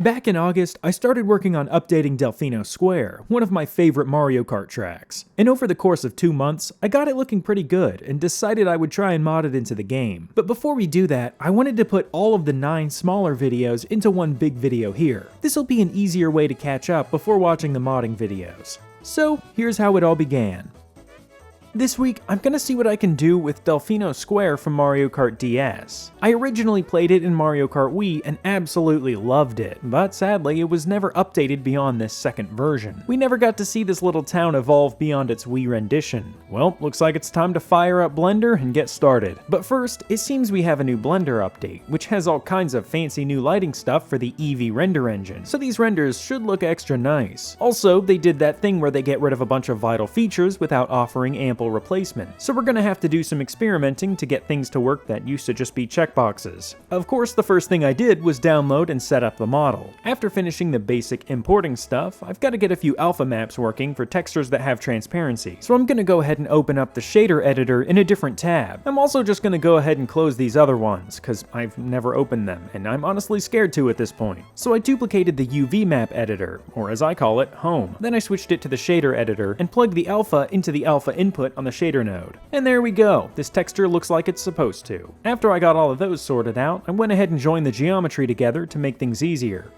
Back in August, I started working on updating Delfino Square, one of my favorite Mario Kart tracks. And over the course of 2 months, I got it looking pretty good and decided I would try and mod it into the game. But before we do that, I wanted to put all of the 9 smaller videos into one big video here. This will be an easier way to catch up before watching the modding videos. So here's how it all began. This week, I'm gonna see what I can do with Delfino Square from Mario Kart DS. I originally played it in Mario Kart Wii and absolutely loved it, but sadly it was never updated beyond this second version. We never got to see this little town evolve beyond its Wii rendition. Well, looks like it's time to fire up Blender and get started. But first, it seems we have a new Blender update, which has all kinds of fancy new lighting stuff for the Eevee render engine, so these renders should look extra nice. Also, they did that thing where they get rid of a bunch of vital features without offering ample replacement, so we're gonna have to do some experimenting to get things to work that used to just be checkboxes. Of course, the first thing I did was download and set up the model. After finishing the basic importing stuff, I've got to get a few alpha maps working for textures that have transparency, so I'm gonna go ahead and open up the shader editor in a different tab. I'm also just gonna go ahead and close these other ones, cause I've never opened them, and I'm honestly scared to at this point. So I duplicated the UV map editor, or as I call it, home. Then I switched it to the shader editor and plugged the alpha into the alpha input on the shader node. And there we go, this texture looks like it's supposed to. After I got all of those sorted out, I went ahead and joined the geometry together to make things easier.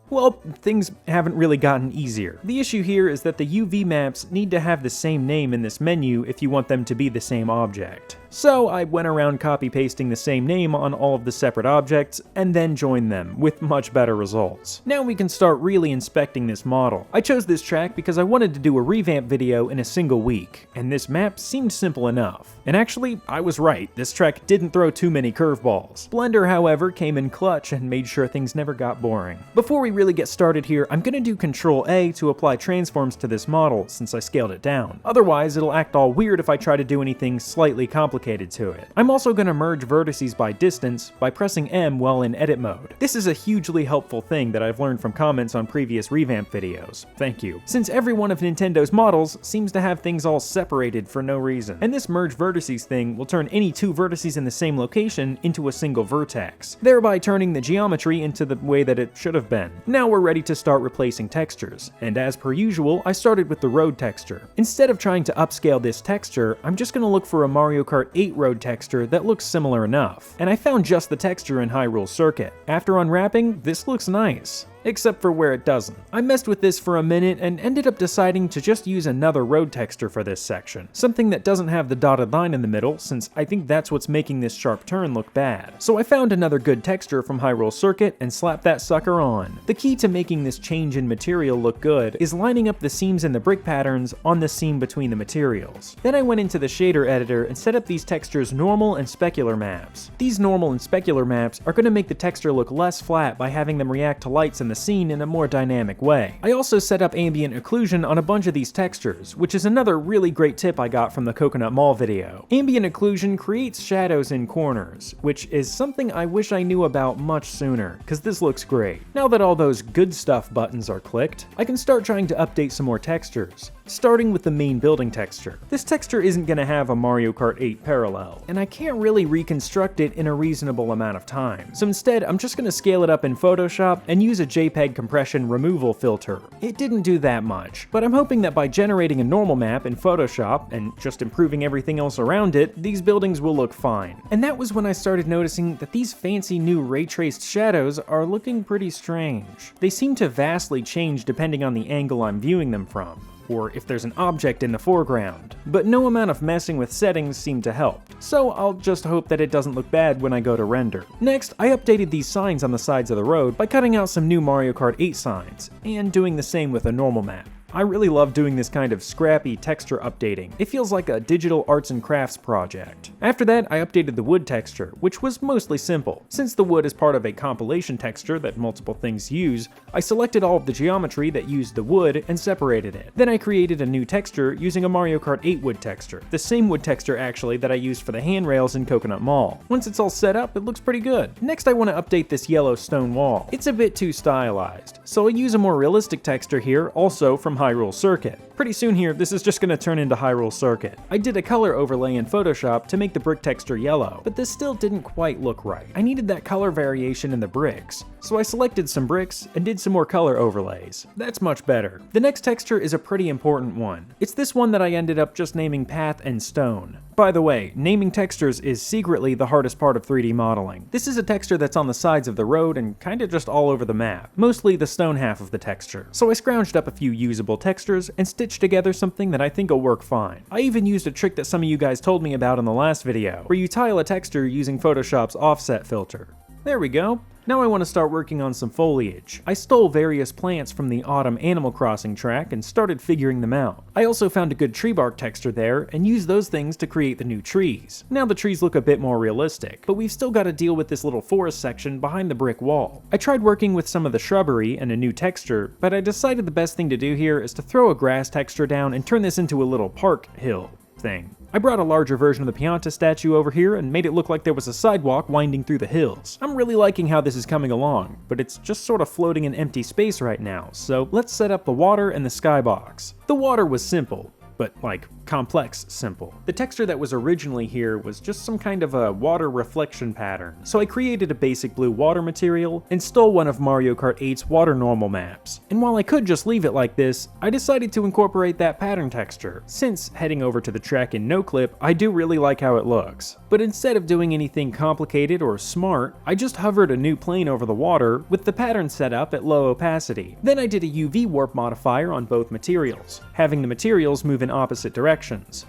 Well, things haven't really gotten easier. The issue here is that the UV maps need to have the same name in this menu if you want them to be the same object. So I went around copy-pasting the same name on all of the separate objects, and then joined them, with much better results. Now we can start really inspecting this model. I chose this track because I wanted to do a revamp video in a single week, and this map seemed simple enough. And actually, I was right, this track didn't throw too many curveballs. Blender, however, came in clutch and made sure things never got boring. Before we really get started here, I'm gonna do Ctrl-A to apply transforms to this model since I scaled it down. Otherwise, it'll act all weird if I try to do anything slightly complicated to it. I'm also gonna merge vertices by distance by pressing M while in edit mode. This is a hugely helpful thing that I've learned from comments on previous revamp videos. Thank you. Since every one of Nintendo's models seems to have things all separated for no reason. And this merge vertices thing will turn any 2 vertices in the same location into a single vertex, thereby turning the geometry into the way that it should have been. Now we're ready to start replacing textures, and as per usual, I started with the road texture. Instead of trying to upscale this texture, I'm just gonna look for a Mario Kart 8 road texture that looks similar enough, and I found just the texture in Hyrule Circuit. After unwrapping, this looks nice. Except for where it doesn't. I messed with this for a minute and ended up deciding to just use another road texture for this section. Something that doesn't have the dotted line in the middle, since I think that's what's making this sharp turn look bad. So I found another good texture from Hyrule Circuit and slapped that sucker on. The key to making this change in material look good is lining up the seams and the brick patterns on the seam between the materials. Then I went into the shader editor and set up these textures normal and specular maps. These normal and specular maps are going to make the texture look less flat by having them react to lights in the scene in a more dynamic way. I also set up ambient occlusion on a bunch of these textures, which is another really great tip I got from the Coconut Mall video. Ambient occlusion creates shadows in corners, which is something I wish I knew about much sooner, because this looks great. Now that all those good stuff buttons are clicked, I can start trying to update some more textures. Starting with the main building texture. This texture isn't going to have a Mario Kart 8 parallel, and I can't really reconstruct it in a reasonable amount of time. So instead, I'm just going to scale it up in Photoshop and use a JPEG compression removal filter. It didn't do that much, but I'm hoping that by generating a normal map in Photoshop and just improving everything else around it, these buildings will look fine. And that was when I started noticing that these fancy new ray-traced shadows are looking pretty strange. They seem to vastly change depending on the angle I'm viewing them from, or if there's an object in the foreground. But no amount of messing with settings seemed to help, so I'll just hope that it doesn't look bad when I go to render. Next, I updated these signs on the sides of the road by cutting out some new Mario Kart 8 signs, and doing the same with a normal map. I really love doing this kind of scrappy texture updating. It feels like a digital arts and crafts project. After that, I updated the wood texture, which was mostly simple. Since the wood is part of a compilation texture that multiple things use, I selected all of the geometry that used the wood and separated it. Then I created a new texture using a Mario Kart 8 wood texture. The same wood texture actually that I used for the handrails in Coconut Mall. Once it's all set up, it looks pretty good. Next I want to update this yellow stone wall. It's a bit too stylized, so I use a more realistic texture here, also from Hyrule Circuit. Pretty soon here, this is just gonna turn into Hyrule Circuit. I did a color overlay in Photoshop to make the brick texture yellow, but this still didn't quite look right. I needed that color variation in the bricks, so I selected some bricks and did some more color overlays. That's much better. The next texture is a pretty important one. It's this one that I ended up just naming Path and Stone. By the way, naming textures is secretly the hardest part of 3D modeling. This is a texture that's on the sides of the road and kinda just all over the map, mostly the stone half of the texture. So I scrounged up a few usable textures and stitched together something that I think will work fine. I even used a trick that some of you guys told me about in the last video, where you tile a texture using Photoshop's offset filter. There we go. Now I want to start working on some foliage. I stole various plants from the Autumn Animal Crossing track and started figuring them out. I also found a good tree bark texture there and used those things to create the new trees. Now the trees look a bit more realistic, but we've still got to deal with this little forest section behind the brick wall. I tried working with some of the shrubbery and a new texture, but I decided the best thing to do here is to throw a grass texture down and turn this into a little park hill thing. I brought a larger version of the Pianta statue over here and made it look like there was a sidewalk winding through the hills. I'm really liking how this is coming along, but it's just sort of floating in empty space right now, so let's set up the water and the skybox. The water was simple, but like complex simple. The texture that was originally here was just some kind of a water reflection pattern, so I created a basic blue water material and stole one of Mario Kart 8's water normal maps. And while I could just leave it like this, I decided to incorporate that pattern texture, since heading over to the track in NoClip, I do really like how it looks. But instead of doing anything complicated or smart, I just hovered a new plane over the water with the pattern set up at low opacity. Then I did a UV warp modifier on both materials, having the materials move in opposite directions.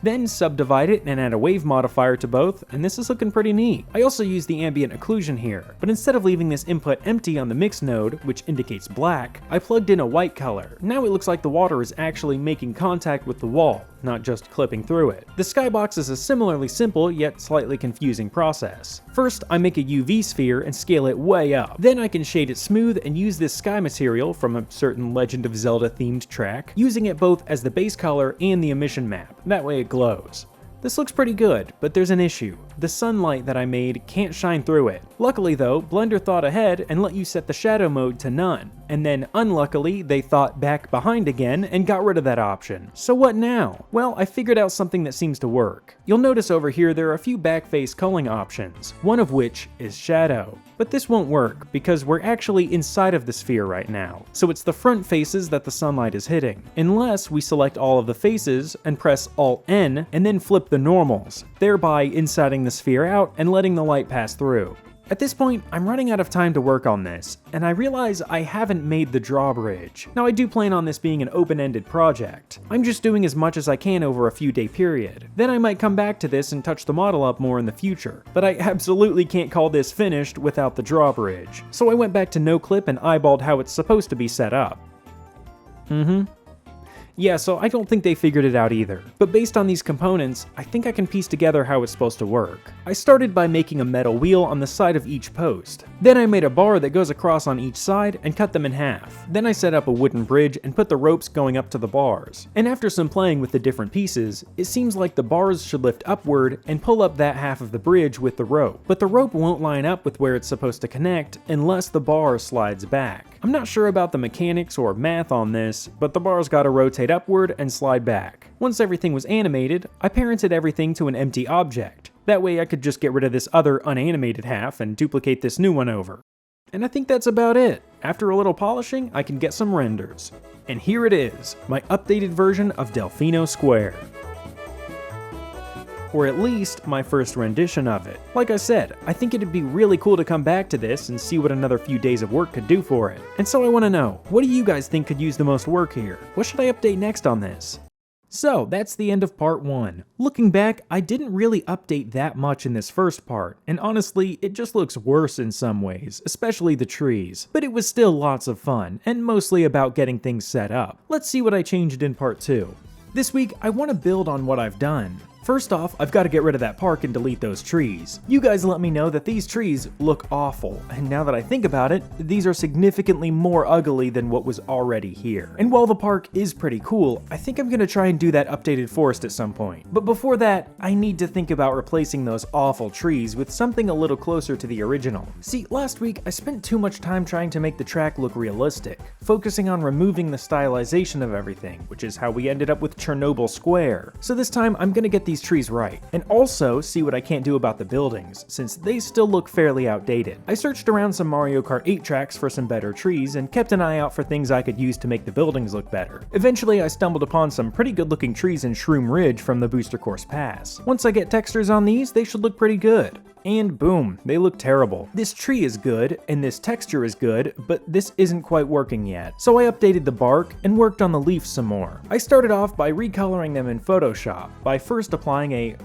Then subdivide it and add a wave modifier to both, and this is looking pretty neat. I also used the ambient occlusion here, but instead of leaving this input empty on the mix node, which indicates black, I plugged in a white color. Now it looks like the water is actually making contact with the wall, not just clipping through it. The skybox is a similarly simple yet slightly confusing process. First, I make a UV sphere and scale it way up. Then I can shade it smooth and use this sky material from a certain Legend of Zelda themed track, using it both as the base color and the emission map. That way it glows. This looks pretty good, but there's an issue. The sunlight that I made can't shine through it. Luckily though, Blender thought ahead and let you set the shadow mode to none. And then unluckily, they thought back behind again and got rid of that option. So what now? Well, I figured out something that seems to work. You'll notice over here there are a few backface culling options, one of which is shadow. But this won't work because we're actually inside of the sphere right now. So it's the front faces that the sunlight is hitting, unless we select all of the faces and press Alt-N and then flip the normals, thereby insiding the sphere out and letting the light pass through. At this point, I'm running out of time to work on this, and I realize I haven't made the drawbridge. Now I do plan on this being an open-ended project. I'm just doing as much as I can over a few day period. Then I might come back to this and touch the model up more in the future, but I absolutely can't call this finished without the drawbridge. So I went back to NoClip and eyeballed how it's supposed to be set up. Yeah, so I don't think they figured it out either. But based on these components, I think I can piece together how it's supposed to work. I started by making a metal wheel on the side of each post. Then I made a bar that goes across on each side and cut them in half. Then I set up a wooden bridge and put the ropes going up to the bars. And after some playing with the different pieces, it seems like the bars should lift upward and pull up that half of the bridge with the rope. But the rope won't line up with where it's supposed to connect unless the bar slides back. I'm not sure about the mechanics or math on this, but the bars gotta rotate upward and slide back. Once everything was animated, I parented everything to an empty object. That way I could just get rid of this other unanimated half and duplicate this new one over. And I think that's about it. After a little polishing, I can get some renders. And here it is, my updated version of Delfino Square. Or at least my first rendition of it. Like I said, I think it'd be really cool to come back to this and see what another few days of work could do for it. And so I want to know, what do you guys think could use the most work here? What should I update next on this? So that's the end of part 1. Looking back, I didn't really update that much in this first part, and honestly, it just looks worse in some ways, especially the trees. But it was still lots of fun, and mostly about getting things set up. Let's see what I changed in part 2. This week, I want to build on what I've done. First off, I've got to get rid of that park and delete those trees. You guys let me know that these trees look awful, and now that I think about it, these are significantly more ugly than what was already here. And while the park is pretty cool, I think I'm gonna try and do that updated forest at some point. But before that, I need to think about replacing those awful trees with something a little closer to the original. See, last week I spent too much time trying to make the track look realistic, focusing on removing the stylization of everything, which is how we ended up with Chernobyl Square. So this time I'm gonna get these trees right, and also see what I can't do about the buildings, since they still look fairly outdated. I searched around some Mario Kart 8 tracks for some better trees and kept an eye out for things I could use to make the buildings look better. Eventually I stumbled upon some pretty good looking trees in Shroom Ridge from the Booster Course Pass. Once I get textures on these, they should look pretty good. And boom, they look terrible. This tree is good, and this texture is good, but this isn't quite working yet. So I updated the bark and worked on the leaves some more. I started off by recoloring them in Photoshop, by first applying a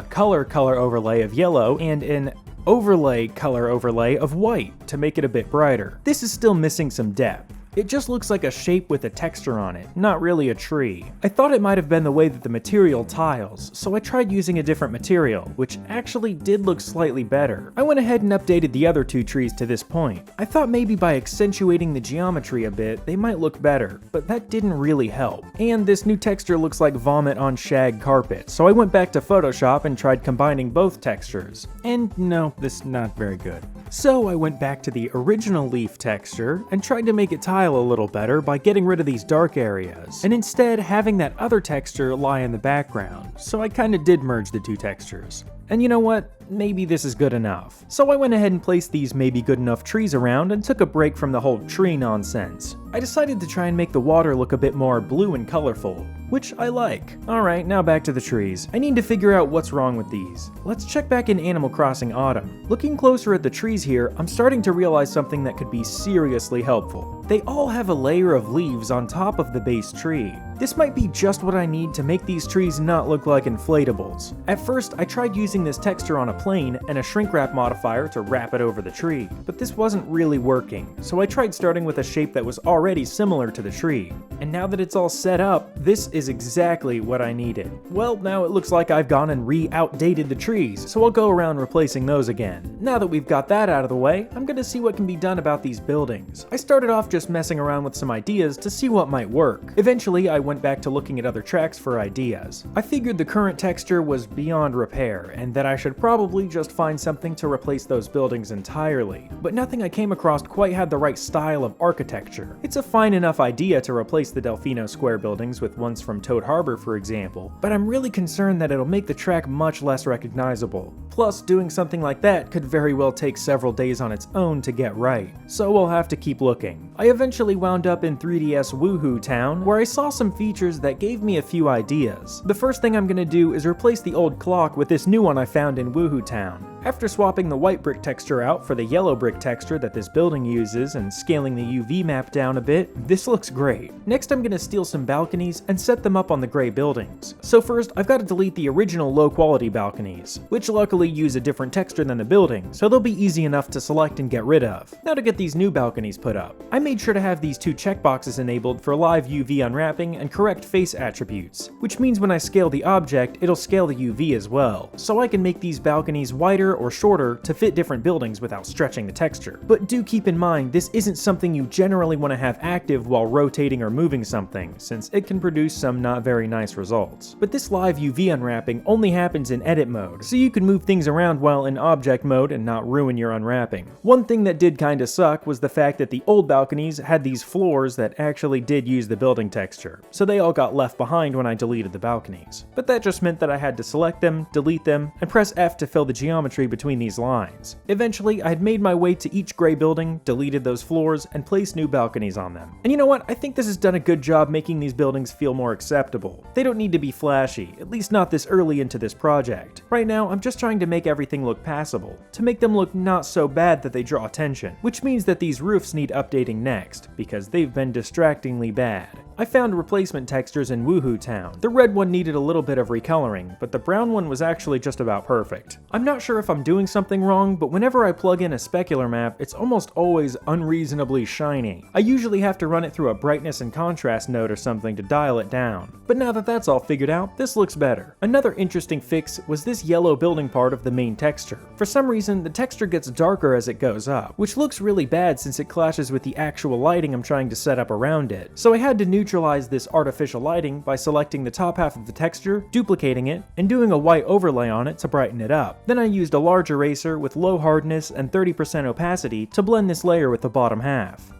color overlay of yellow and an overlay color overlay of white to make it a bit brighter. This is still missing some depth. It just looks like a shape with a texture on it, not really a tree. I thought it might have been the way that the material tiles, so I tried using a different material, which actually did look slightly better. I went ahead and updated the other two trees to this point. I thought maybe by accentuating the geometry a bit, they might look better, but that didn't really help. And this new texture looks like vomit on shag carpet, so I went back to Photoshop and tried combining both textures. And no, this is not very good. So I went back to the original leaf texture and tried to make it tile a little better by getting rid of these dark areas, and instead having that other texture lie in the background, so I kinda did merge the two textures. And you know what? Maybe this is good enough. So I went ahead and placed these maybe good enough trees around and took a break from the whole tree nonsense. I decided to try and make the water look a bit more blue and colorful, which I like. Alright, now back to the trees. I need to figure out what's wrong with these. Let's check back in Animal Crossing Autumn. Looking closer at the trees here, I'm starting to realize something that could be seriously helpful. They all have a layer of leaves on top of the base tree. This might be just what I need to make these trees not look like inflatables. At first, I tried using this texture on a plane and a shrink wrap modifier to wrap it over the tree, but this wasn't really working, so I tried starting with a shape that was already similar to the tree. And now that it's all set up, this is exactly what I needed. Well, now it looks like I've gone and re-outdated the trees, so I'll go around replacing those again. Now that we've got that out of the way, I'm gonna see what can be done about these buildings. I started off just messing around with some ideas to see what might work. Eventually, I went back to looking at other tracks for ideas. I figured the current texture was beyond repair, and that I should probably just find something to replace those buildings entirely. But nothing I came across quite had the right style of architecture. It's a fine enough idea to replace the Delfino Square buildings with ones from Toad Harbor, for example, but I'm really concerned that it'll make the track much less recognizable. Plus, doing something like that could very well take several days on its own to get right, so we'll have to keep looking. I eventually wound up in 3DS Woohoo Town, where I saw some features that gave me a few ideas. The first thing I'm gonna do is replace the old clock with this new one I found in Woohoo Town. After swapping the white brick texture out for the yellow brick texture that this building uses and scaling the UV map down a bit, this looks great. Next I'm gonna steal some balconies and set them up on the gray buildings. So first, I've got to delete the original low quality balconies, which luckily use a different texture than the building, so they'll be easy enough to select and get rid of. Now to get these new balconies put up. I made sure to have these two checkboxes enabled for live UV unwrapping and correct face attributes, which means when I scale the object, it'll scale the UV as well, so I can make these balconies wider or shorter to fit different buildings without stretching the texture. But do keep in mind, this isn't something you generally want to have active while rotating or moving something, since it can produce some not very nice results. But this live UV unwrapping only happens in edit mode, so you can move things around while in object mode and not ruin your unwrapping. One thing that did kinda suck was the fact that the old balconies had these floors that actually did use the building texture, so they all got left behind when I deleted the balconies. But that just meant that I had to select them, delete them, and press F to fill the geometry between these lines. Eventually, I had made my way to each gray building, deleted those floors, and placed new balconies on them. And you know what? I think this has done a good job making these buildings feel more acceptable. They don't need to be flashy, at least not this early into this project. Right now, I'm just trying to make everything look passable, to make them look not so bad that they draw attention, which means that these roofs need updating next, because they've been distractingly bad. I found replacement textures in Woohoo Town. The red one needed a little bit of recoloring, but the brown one was actually just about perfect. I'm not sure if I'm doing something wrong, but whenever I plug in a specular map, it's almost always unreasonably shiny. I usually have to run it through a brightness and contrast node or something to dial it down. But now that that's all figured out, this looks better. Another interesting fix was this yellow building part of the main texture. For some reason, the texture gets darker as it goes up, which looks really bad since it clashes with the actual lighting I'm trying to set up around it. So I had to neutralize this artificial lighting by selecting the top half of the texture, duplicating it, and doing a white overlay on it to brighten it up. Then I used a large eraser with low hardness and 30% opacity to blend this layer with the bottom half.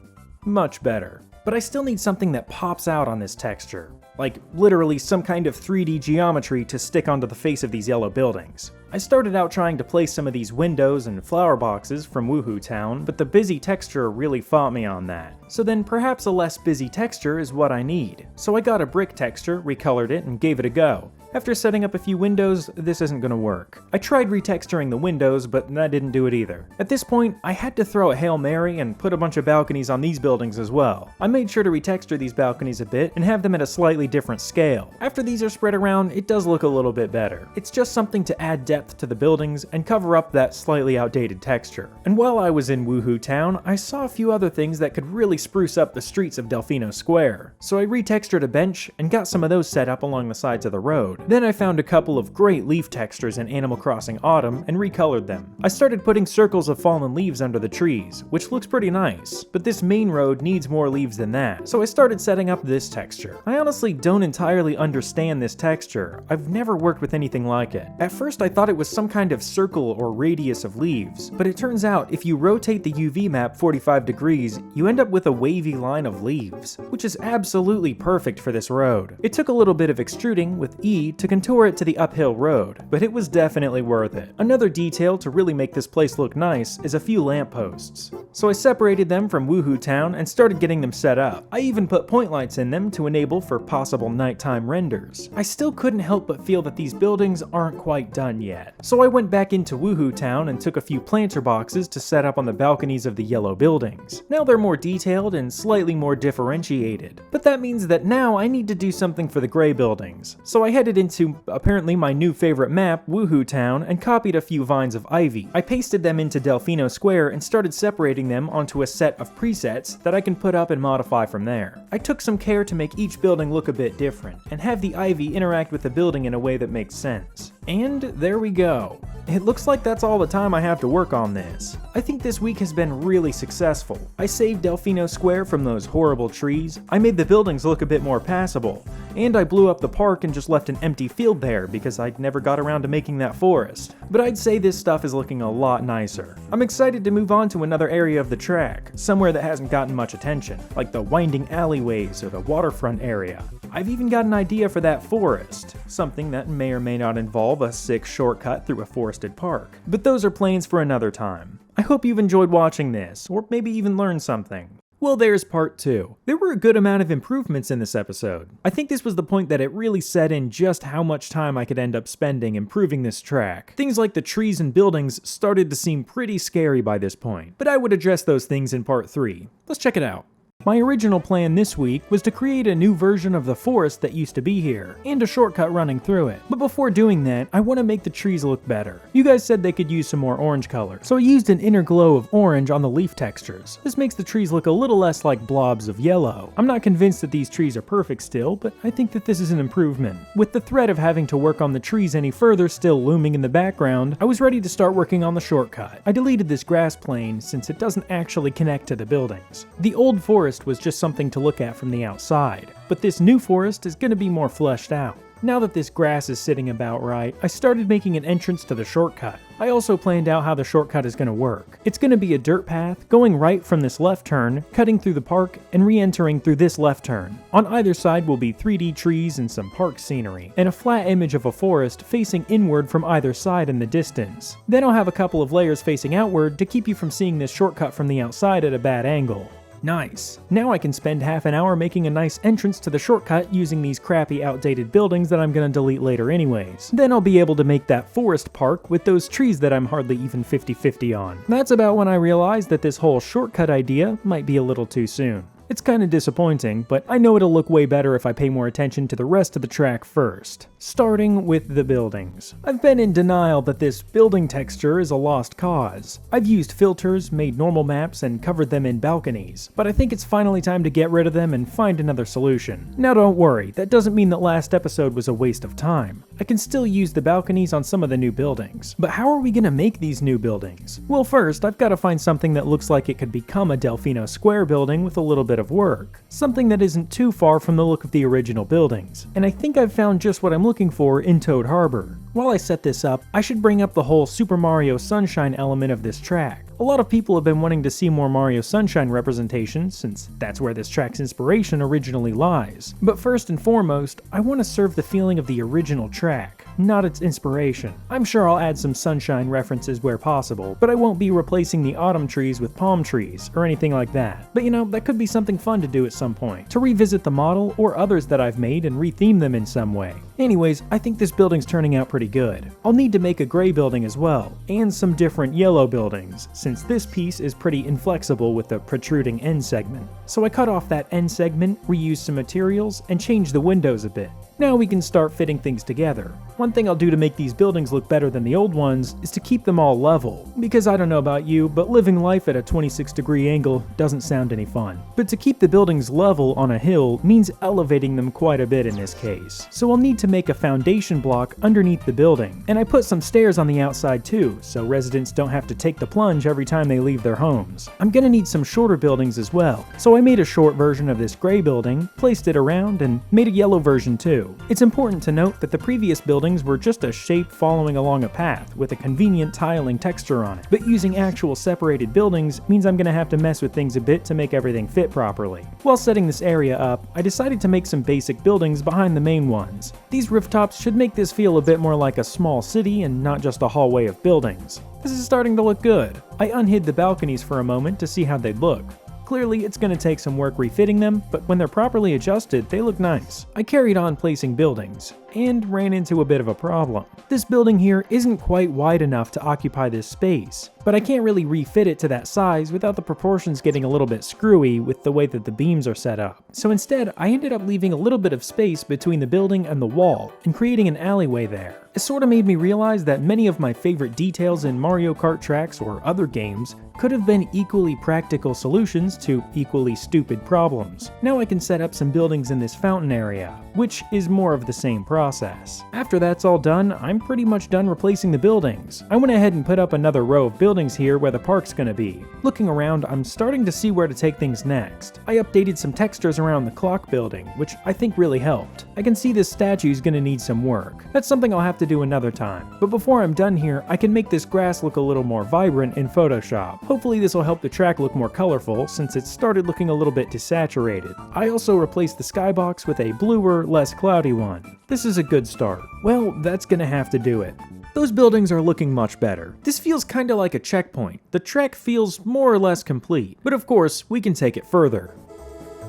Much better. But I still need something that pops out on this texture. Like literally some kind of 3D geometry to stick onto the face of these yellow buildings. I started out trying to place some of these windows and flower boxes from Woohoo Town, but the busy texture really fought me on that. So then perhaps a less busy texture is what I need. So I got a brick texture, recolored it, and gave it a go. After setting up a few windows, this isn't gonna work. I tried retexturing the windows, but that didn't do it either. At this point, I had to throw a Hail Mary and put a bunch of balconies on these buildings as well. I made sure to retexture these balconies a bit and have them at a slightly different scale. After these are spread around, it does look a little bit better. It's just something to add depth to the buildings and cover up that slightly outdated texture. And while I was in Woohoo Town, I saw a few other things that could really spruce up the streets of Delfino Square. So I retextured a bench and got some of those set up along the sides of the road. Then I found a couple of great leaf textures in Animal Crossing Autumn and recolored them. I started putting circles of fallen leaves under the trees, which looks pretty nice, but this main road needs more leaves than that, so I started setting up this texture. I honestly don't entirely understand this texture. I've never worked with anything like it. At first I thought it was some kind of circle or radius of leaves, but it turns out if you rotate the UV map 45 degrees, you end up with a wavy line of leaves, which is absolutely perfect for this road. It took a little bit of extruding with E to contour it to the uphill road, but it was definitely worth it. Another detail to really make this place look nice is a few lampposts. So I separated them from Woohoo Town and started getting them set up. I even put point lights in them to enable for possible nighttime renders. I still couldn't help but feel that these buildings aren't quite done yet. So I went back into Woohoo Town and took a few planter boxes to set up on the balconies of the yellow buildings. Now they're more detailed and slightly more differentiated. But that means that now I need to do something for the gray buildings. So I headed into apparently my new favorite map, Woohoo Town, and copied a few vines of ivy. I pasted them into Delfino Square and started separating them onto a set of presets that I can put up and modify from there. I took some care to make each building look a bit different, and have the ivy interact with the building in a way that makes sense. And there we go. It looks like that's all the time I have to work on this. I think this week has been really successful. I saved Delfino Square from those horrible trees, I made the buildings look a bit more passable, and I blew up the park and just left an empty field there because I'd never got around to making that forest. But I'd say this stuff is looking a lot nicer. I'm excited to move on to another area of the track, somewhere that hasn't gotten much attention, like the winding alleyways or the waterfront area. I've even got an idea for that forest, something that may or may not involve a sick shortcut through a forested park. But those are plans for another time. I hope you've enjoyed watching this, or maybe even learned something. Well, there's part 2. There were a good amount of improvements in this episode. I think this was the point that it really set in just how much time I could end up spending improving this track. Things like the trees and buildings started to seem pretty scary by this point, but I would address those things in part 3. Let's check it out. My original plan this week was to create a new version of the forest that used to be here, and a shortcut running through it. But before doing that, I want to make the trees look better. You guys said they could use some more orange color, so I used an inner glow of orange on the leaf textures. This makes the trees look a little less like blobs of yellow. I'm not convinced that these trees are perfect still, but I think that this is an improvement. With the threat of having to work on the trees any further still looming in the background, I was ready to start working on the shortcut. I deleted this grass plane since it doesn't actually connect to the buildings. The old forest was just something to look at from the outside, but this new forest is going to be more fleshed out. Now that this grass is sitting about right, I started making an entrance to the shortcut. I also planned out how the shortcut is going to work. It's going to be a dirt path, going right from this left turn, cutting through the park, and re-entering through this left turn. On either side will be 3D trees and some park scenery, and a flat image of a forest facing inward from either side in the distance. Then I'll have a couple of layers facing outward to keep you from seeing this shortcut from the outside at a bad angle. Nice. Now I can spend half an hour making a nice entrance to the shortcut using these crappy outdated buildings that I'm gonna delete later anyways. Then I'll be able to make that forest park with those trees that I'm hardly even 50-50 on. That's about when I realized that this whole shortcut idea might be a little too soon. It's kinda disappointing, but I know it'll look way better if I pay more attention to the rest of the track first. Starting with the buildings. I've been in denial that this building texture is a lost cause. I've used filters, made normal maps, and covered them in balconies, but I think it's finally time to get rid of them and find another solution. Now don't worry, that doesn't mean that last episode was a waste of time. I can still use the balconies on some of the new buildings. But how are we gonna make these new buildings? Well, first, I've gotta find something that looks like it could become a Delfino Square building with a little bit of work. Something that isn't too far from the look of the original buildings. And I think I've found just what I'm looking for in Toad Harbor. While I set this up, I should bring up the whole Super Mario Sunshine element of this track. A lot of people have been wanting to see more Mario Sunshine representation, since that's where this track's inspiration originally lies. But first and foremost, I want to serve the feeling of the original track, not its inspiration. I'm sure I'll add some sunshine references where possible, but I won't be replacing the autumn trees with palm trees, or anything like that. But you know, that could be something fun to do at some point, to revisit the model or others that I've made and retheme them in some way. Anyways, I think this building's turning out pretty good. I'll need to make a gray building as well, and some different yellow buildings, since this piece is pretty inflexible with the protruding end segment. So I cut off that end segment, reused some materials, and changed the windows a bit. Now we can start fitting things together. One thing I'll do to make these buildings look better than the old ones is to keep them all level, because I don't know about you, but living life at a 26-degree angle doesn't sound any fun. But to keep the buildings level on a hill means elevating them quite a bit in this case. So I'll need to make a foundation block underneath the building, and I put some stairs on the outside too, so residents don't have to take the plunge every time they leave their homes. I'm gonna need some shorter buildings as well, so I made a short version of this gray building, placed it around, and made a yellow version too. It's important to note that the previous buildings were just a shape following along a path with a convenient tiling texture on it, but using actual separated buildings means I'm gonna have to mess with things a bit to make everything fit properly. While setting this area up, I decided to make some basic buildings behind the main ones. These rooftops should make this feel a bit more like a small city and not just a hallway of buildings. This is starting to look good. I unhid the balconies for a moment to see how they'd look. Clearly, it's going to take some work refitting them, but when they're properly adjusted, they look nice. I carried on placing buildings, and ran into a bit of a problem. This building here isn't quite wide enough to occupy this space, but I can't really refit it to that size without the proportions getting a little bit screwy with the way that the beams are set up. So instead, I ended up leaving a little bit of space between the building and the wall, and creating an alleyway there. It sort of made me realize that many of my favorite details in Mario Kart tracks or other games could have been equally practical solutions to equally stupid problems. Now I can set up some buildings in this fountain area, which is more of the same process. After that's all done, I'm pretty much done replacing the buildings. I went ahead and put up another row of buildings here where the park's gonna be. Looking around, I'm starting to see where to take things next. I updated some textures around the clock building, which I think really helped. I can see this statue's gonna need some work. That's something I'll have to do another time. But before I'm done here, I can make this grass look a little more vibrant in Photoshop. Hopefully this will help the track look more colorful, since it started looking a little bit desaturated. I also replaced the skybox with a bluer, less cloudy one. This is a good start. Well, that's gonna have to do it. Those buildings are looking much better. This feels kinda like a checkpoint. The trek feels more or less complete, but of course, we can take it further.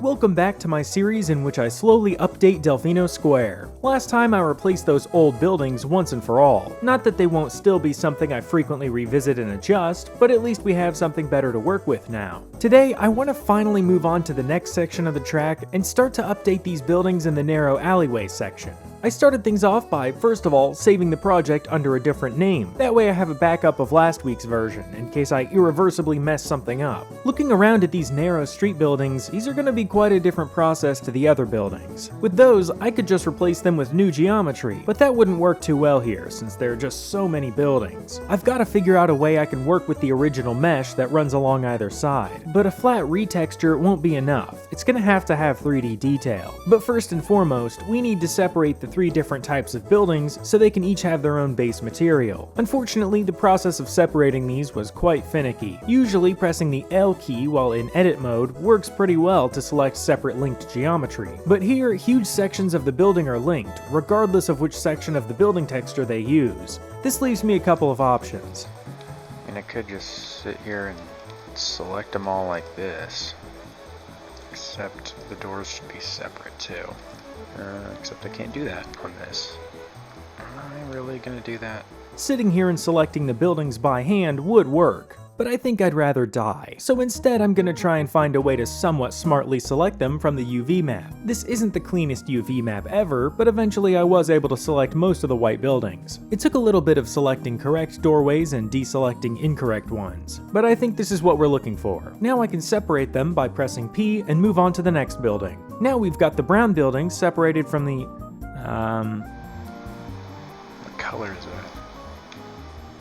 Welcome back to my series in which I slowly update Delfino Square. Last time I replaced those old buildings once and for all. Not that they won't still be something I frequently revisit and adjust, but at least we have something better to work with now. Today, I want to finally move on to the next section of the track and start to update these buildings in the narrow alleyway section. I started things off by, first of all, saving the project under a different name. That way I have a backup of last week's version, in case I irreversibly mess something up. Looking around at these narrow street buildings, these are going to be quite a different process to the other buildings. With those, I could just replace them with new geometry, but that wouldn't work too well here, since there are just so many buildings. I've got to figure out a way I can work with the original mesh that runs along either side. But a flat retexture won't be enough. It's going to have 3D detail. But first and foremost, we need to separate the 3 different types of buildings so they can each have their own base material. Unfortunately, the process of separating these was quite finicky. Usually pressing the L key while in edit mode works pretty well to select separate linked geometry. But here, huge sections of the building are linked, regardless of which section of the building texture they use. This leaves me a couple of options. And I could just sit here and select them all like this. Except the doors should be separate too. Except I can't do that on this. Am I really gonna do that? Sitting here and selecting the buildings by hand would work, but I think I'd rather die. So instead I'm gonna try and find a way to somewhat smartly select them from the UV map. This isn't the cleanest UV map ever, but eventually I was able to select most of the white buildings. It took a little bit of selecting correct doorways and deselecting incorrect ones, but I think this is what we're looking for. Now I can separate them by pressing P and move on to the next building. Now we've got the brown buildings separated from the, What color is that?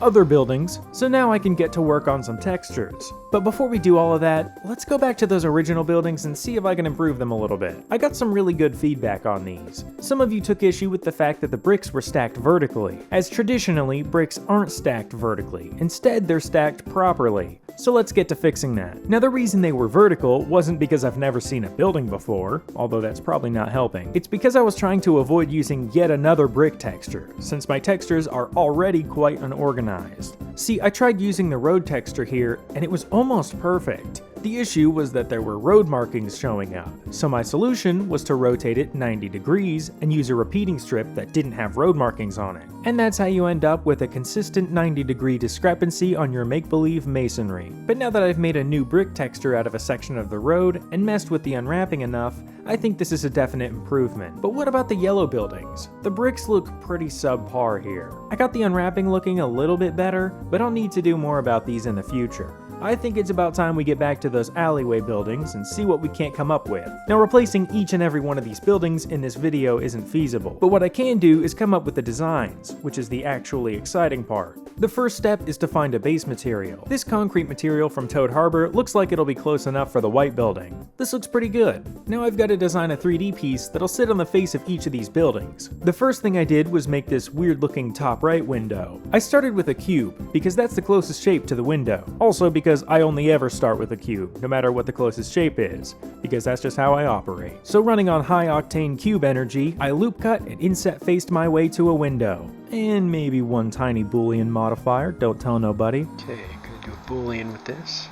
other buildings, so now I can get to work on some textures. But before we do all of that, let's go back to those original buildings and see if I can improve them a little bit. I got some really good feedback on these. Some of you took issue with the fact that the bricks were stacked vertically, as traditionally, bricks aren't stacked vertically. Instead, they're stacked properly. So let's get to fixing that. Now the reason they were vertical wasn't because I've never seen a building before, although that's probably not helping. It's because I was trying to avoid using yet another brick texture, since my textures are already quite unorganized. See, I tried using the road texture here, and it was almost perfect. The issue was that there were road markings showing up, so my solution was to rotate it 90 degrees and use a repeating strip that didn't have road markings on it. And that's how you end up with a consistent 90-degree discrepancy on your make-believe masonry. But now that I've made a new brick texture out of a section of the road and messed with the unwrapping enough, I think this is a definite improvement. But what about the yellow buildings? The bricks look pretty subpar here. I got the unwrapping looking a little bit better, but I'll need to do more about these in the future. I think it's about time we get back to those alleyway buildings and see what we can't come up with. Now replacing each and every one of these buildings in this video isn't feasible, but what I can do is come up with the designs, which is the actually exciting part. The first step is to find a base material. This concrete material from Toad Harbor looks like it'll be close enough for the white building. This looks pretty good. Now I've got to design a 3D piece that'll sit on the face of each of these buildings. The first thing I did was make this weird looking top right window. I started with a cube, because that's the closest shape to the window. Also because I only ever start with a cube, no matter what the closest shape is, because that's just how I operate. So running on high octane cube energy, I loop cut and inset faced my way to a window. And maybe one tiny boolean modifier, don't tell nobody. Okay, gonna do a boolean with this.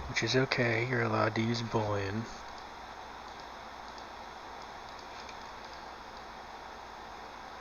Which is okay, you're allowed to use boolean.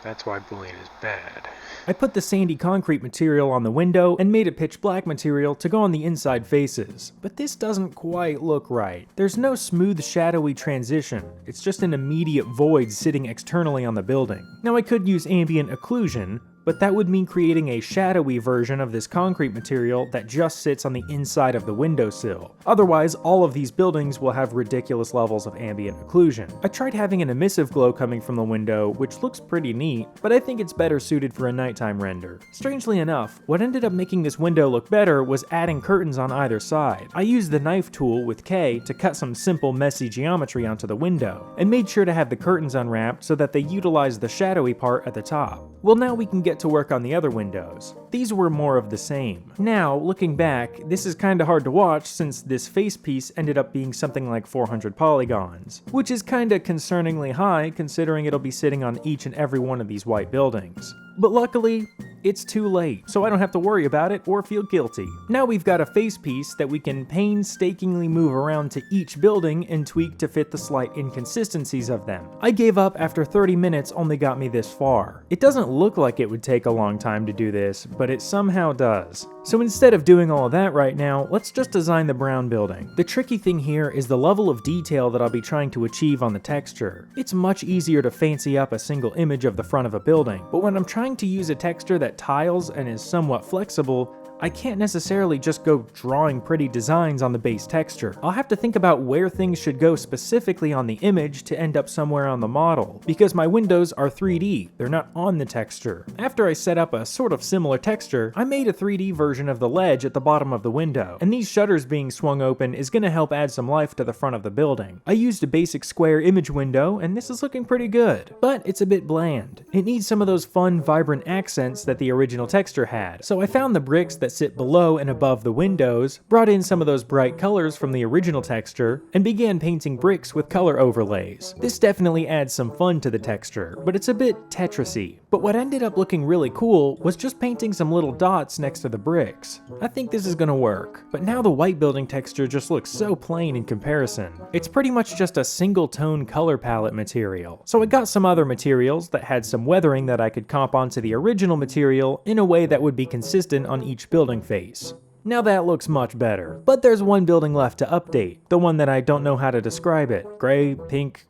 That's why boolean is bad. I put the sandy concrete material on the window and made a pitch black material to go on the inside faces. But this doesn't quite look right. There's no smooth shadowy transition. It's just an immediate void sitting externally on the building. Now I could use ambient occlusion, but that would mean creating a shadowy version of this concrete material that just sits on the inside of the windowsill. Otherwise, all of these buildings will have ridiculous levels of ambient occlusion. I tried having an emissive glow coming from the window, which looks pretty neat, but I think it's better suited for a nighttime render. Strangely enough, what ended up making this window look better was adding curtains on either side. I used the knife tool with K to cut some simple messy geometry onto the window, and made sure to have the curtains unwrapped so that they utilized the shadowy part at the top. Well, now we can get to work on the other windows. These were more of the same. Now, looking back, this is kinda hard to watch since this face piece ended up being something like 400 polygons, which is kinda concerningly high considering it'll be sitting on each and every one of these white buildings. But luckily, it's too late, so I don't have to worry about it or feel guilty. Now we've got a face piece that we can painstakingly move around to each building and tweak to fit the slight inconsistencies of them. I gave up after 30 minutes only got me this far. It doesn't look like it would take a long time to do this, but it somehow does. So instead of doing all of that right now, let's just design the brown building. The tricky thing here is the level of detail that I'll be trying to achieve on the texture. It's much easier to fancy up a single image of the front of a building, but when I'm trying to use a texture that tiles and is somewhat flexible, I can't necessarily just go drawing pretty designs on the base texture. I'll have to think about where things should go specifically on the image to end up somewhere on the model, because my windows are 3D, they're not on the texture. After I set up a sort of similar texture, I made a 3D version of the ledge at the bottom of the window, and these shutters being swung open is going to help add some life to the front of the building. I used a basic square image window, and this is looking pretty good, but it's a bit bland. It needs some of those fun, vibrant accents that the original texture had, so I found the bricks that sit below and above the windows, brought in some of those bright colors from the original texture, and began painting bricks with color overlays. This definitely adds some fun to the texture, but it's a bit Tetris-y. But what ended up looking really cool was just painting some little dots next to the bricks. I think this is gonna work, but now the white building texture just looks so plain in comparison. It's pretty much just a single tone color palette material. So I got some other materials that had some weathering that I could comp onto the original material in a way that would be consistent on each building building face. Now that looks much better, but there's one building left to update, the one that I don't know how to describe it. Gray, pink,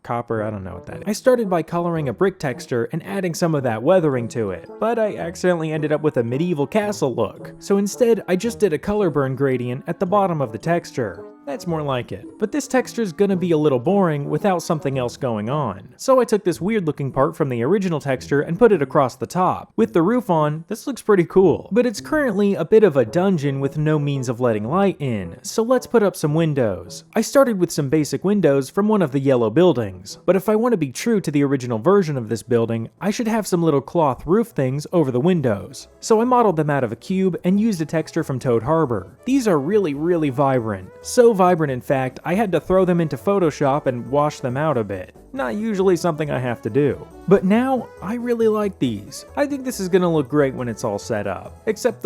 copper, I don't know what that is. I started by coloring a brick texture and adding some of that weathering to it, but I accidentally ended up with a medieval castle look. So instead, I just did a color burn gradient at the bottom of the texture. That's more like it. But this texture's gonna be a little boring without something else going on. So I took this weird looking part from the original texture and put it across the top. With the roof on, this looks pretty cool. But it's currently a bit of a dungeon with no means of letting light in, so let's put up some windows. I started with some basic windows from one of the yellow buildings, but if I want to be true to the original version of this building, I should have some little cloth roof things over the windows. So I modeled them out of a cube and used a texture from Toad Harbor. These are really vibrant. So vibrant, in fact, I had to throw them into Photoshop and wash them out a bit. Not usually something I have to do. But now, I really like these. I think this is gonna look great when it's all set up. Except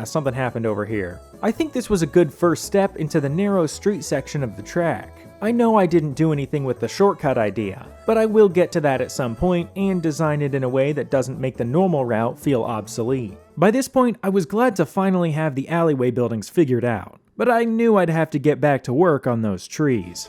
something happened over here. I think this was a good first step into the narrow street section of the track. I know I didn't do anything with the shortcut idea, but I will get to that at some point and design it in a way that doesn't make the normal route feel obsolete. By this point, I was glad to finally have the alleyway buildings figured out, but I knew I'd have to get back to work on those trees.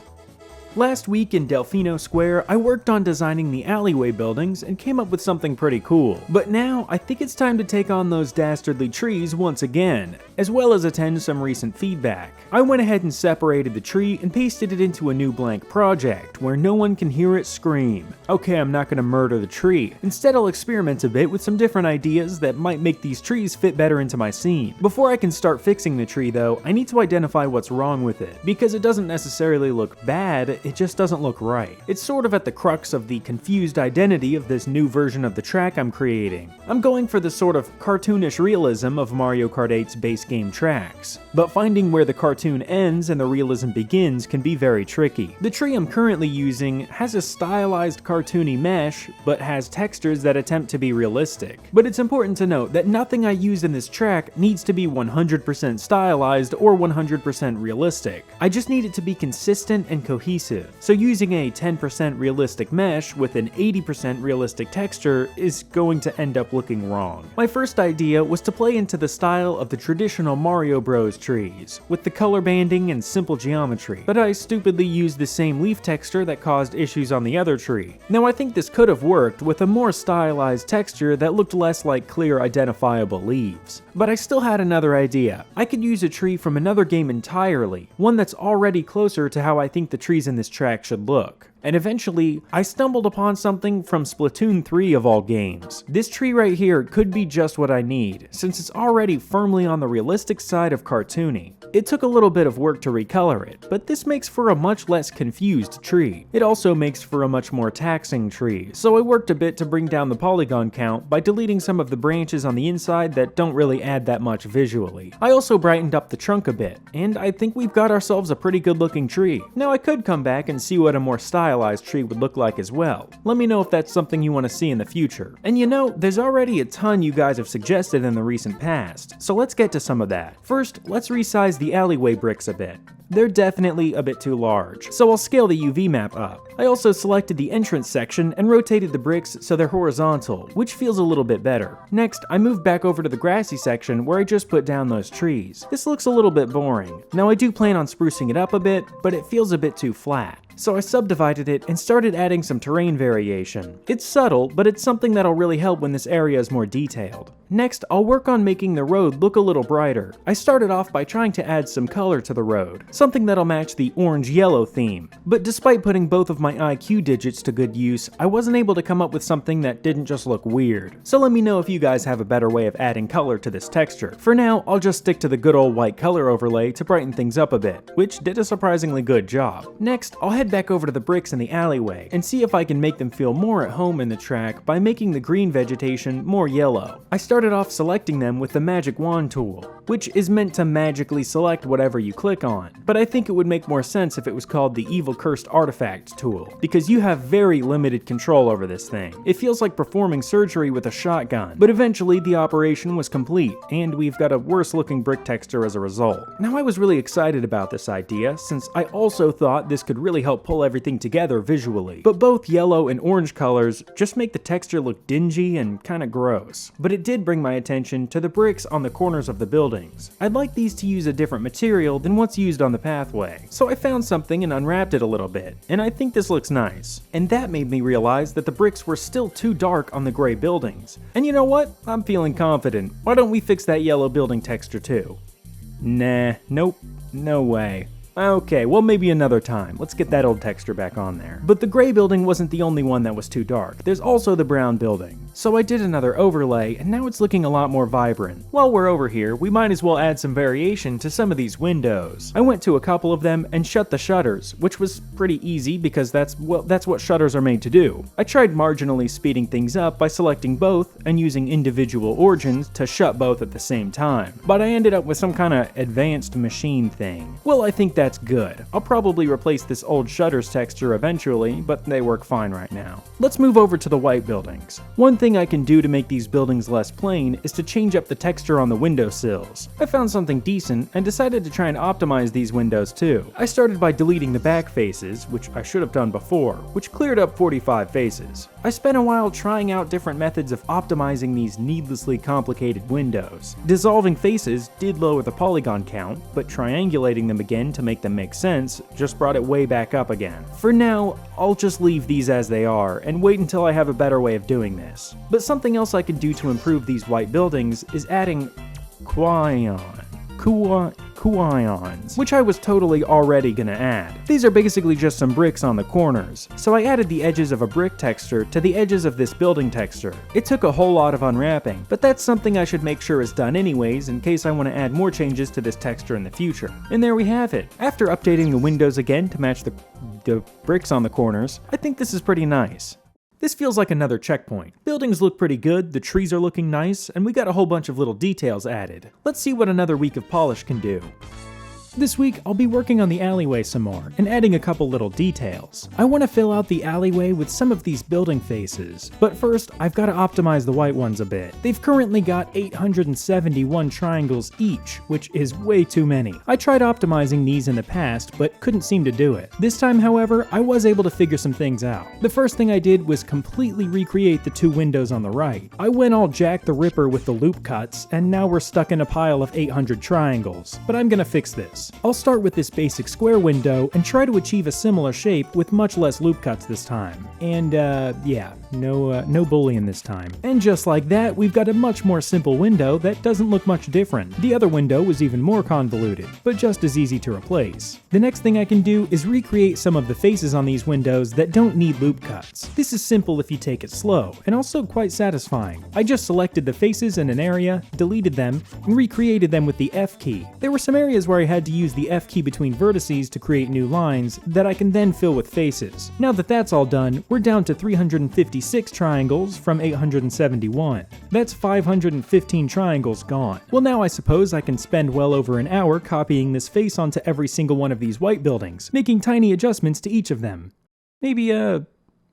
Last week in Delfino Square, I worked on designing the alleyway buildings and came up with something pretty cool. But now, I think it's time to take on those dastardly trees once again, as well as attend some recent feedback. I went ahead and separated the tree and pasted it into a new blank project, where no one can hear it scream. Okay, I'm not gonna murder the tree. Instead, I'll experiment a bit with some different ideas that might make these trees fit better into my scene. Before I can start fixing the tree though, I need to identify what's wrong with it, because it doesn't necessarily look bad, it just doesn't look right. It's sort of at the crux of the confused identity of this new version of the track I'm creating. I'm going for the sort of cartoonish realism of Mario Kart 8's base game tracks, but finding where the cartoon ends and the realism begins can be very tricky. The tree I'm currently using has a stylized cartoony mesh, but has textures that attempt to be realistic. But it's important to note that nothing I use in this track needs to be 100% stylized or 100% realistic. I just need it to be consistent and cohesive. So using a 10% realistic mesh with an 80% realistic texture is going to end up looking wrong. My first idea was to play into the style of the traditional Mario Bros trees, with the color banding and simple geometry, but I stupidly used the same leaf texture that caused issues on the other tree. Now I think this could have worked with a more stylized texture that looked less like clear identifiable leaves. But I still had another idea. I could use a tree from another game entirely, one that's already closer to how I think the trees in this track should look. And eventually, I stumbled upon something from Splatoon 3 of all games. This tree right here could be just what I need, since it's already firmly on the realistic side of cartoony. It took a little bit of work to recolor it, but this makes for a much less confused tree. It also makes for a much more taxing tree, so I worked a bit to bring down the polygon count by deleting some of the branches on the inside that don't really add that much visually. I also brightened up the trunk a bit, and I think we've got ourselves a pretty good looking tree. Now I could come back and see what a more stylized tree would look like as well. Let me know if that's something you want to see in the future. And you know, there's already a ton you guys have suggested in the recent past, so let's get to some of that. First, let's resize the alleyway bricks a bit. They're definitely a bit too large, so I'll scale the UV map up. I also selected the entrance section and rotated the bricks so they're horizontal, which feels a little bit better. Next, I moved back over to the grassy section where I just put down those trees. This looks a little bit boring. Now I do plan on sprucing it up a bit, but it feels a bit too flat. So I subdivided it and started adding some terrain variation. It's subtle, but it's something that'll really help when this area is more detailed. Next, I'll work on making the road look a little brighter. I started off by trying to add some color to the road, something that'll match the orange-yellow theme. But despite putting both of my IQ digits to good use, I wasn't able to come up with something that didn't just look weird. So let me know if you guys have a better way of adding color to this texture. For now, I'll just stick to the good old white color overlay to brighten things up a bit, which did a surprisingly good job. Next, I'll head back over to the bricks in the alleyway and see if I can make them feel more at home in the track by making the green vegetation more yellow. I started off selecting them with the magic wand tool, which is meant to magically select whatever you click on, but I think it would make more sense if it was called the evil cursed artifact tool, because you have very limited control over this thing. It feels like performing surgery with a shotgun, but eventually the operation was complete, and we've got a worse looking brick texture as a result. Now I was really excited about this idea, since I also thought this could really help help pull everything together visually. But both yellow and orange colors just make the texture look dingy and kinda gross. But it did bring my attention to the bricks on the corners of the buildings. I'd like these to use a different material than what's used on the pathway. So I found something and unwrapped it a little bit, and I think this looks nice. And that made me realize that the bricks were still too dark on the gray buildings. And you know what? I'm feeling confident. Why don't we fix that yellow building texture too? Nah, nope, no way. Okay, well maybe another time. Let's get that old texture back on there. But the gray building wasn't the only one that was too dark. There's also the brown building. So I did another overlay, and now it's looking a lot more vibrant. While we're over here, we might as well add some variation to some of these windows. I went to a couple of them and shut the shutters, which was pretty easy because that's what shutters are made to do. I tried marginally speeding things up by selecting both and using individual origins to shut both at the same time. But I ended up with some kind of advanced machine thing. Well, I think that's good. I'll probably replace this old shutters texture eventually, but they work fine right now. Let's move over to the white buildings. One thing I can do to make these buildings less plain is to change up the texture on the windowsills. I found something decent and decided to try and optimize these windows too. I started by deleting the back faces, which I should have done before, which cleared up 45 faces. I spent a while trying out different methods of optimizing these needlessly complicated windows. Dissolving faces did lower the polygon count, but triangulating them again to make them make sense just brought it way back up again. For now, I'll just leave these as they are and wait until I have a better way of doing this. But something else I can do to improve these white buildings is adding quaions, which I was totally already gonna add. These are basically just some bricks on the corners, so I added the edges of a brick texture to the edges of this building texture. It took a whole lot of unwrapping, but that's something I should make sure is done anyways in case I want to add more changes to this texture in the future. And there we have it. After updating the windows again to match the bricks on the corners, I think this is pretty nice. This feels like another checkpoint. Buildings look pretty good, the trees are looking nice, and we got a whole bunch of little details added. Let's see what another week of polish can do. This week, I'll be working on the alleyway some more, and adding a couple little details. I want to fill out the alleyway with some of these building faces, but first, I've got to optimize the white ones a bit. They've currently got 871 triangles each, which is way too many. I tried optimizing these in the past, but couldn't seem to do it. This time, however, I was able to figure some things out. The first thing I did was completely recreate the two windows on the right. I went all Jack the Ripper with the loop cuts, and now we're stuck in a pile of 800 triangles, but I'm gonna fix this. I'll start with this basic square window and try to achieve a similar shape with much less loop cuts this time. And yeah, no bullying this time. And just like that, we've got a much more simple window that doesn't look much different. The other window was even more convoluted, but just as easy to replace. The next thing I can do is recreate some of the faces on these windows that don't need loop cuts. This is simple if you take it slow, and also quite satisfying. I just selected the faces in an area, deleted them, and recreated them with the F key. There were some areas where I had to use the F key between vertices to create new lines that I can then fill with faces. Now that that's all done, we're down to 356 triangles from 871. That's 515 triangles gone. Well, now I suppose I can spend well over an hour copying this face onto every single one of these white buildings, making tiny adjustments to each of them. Maybe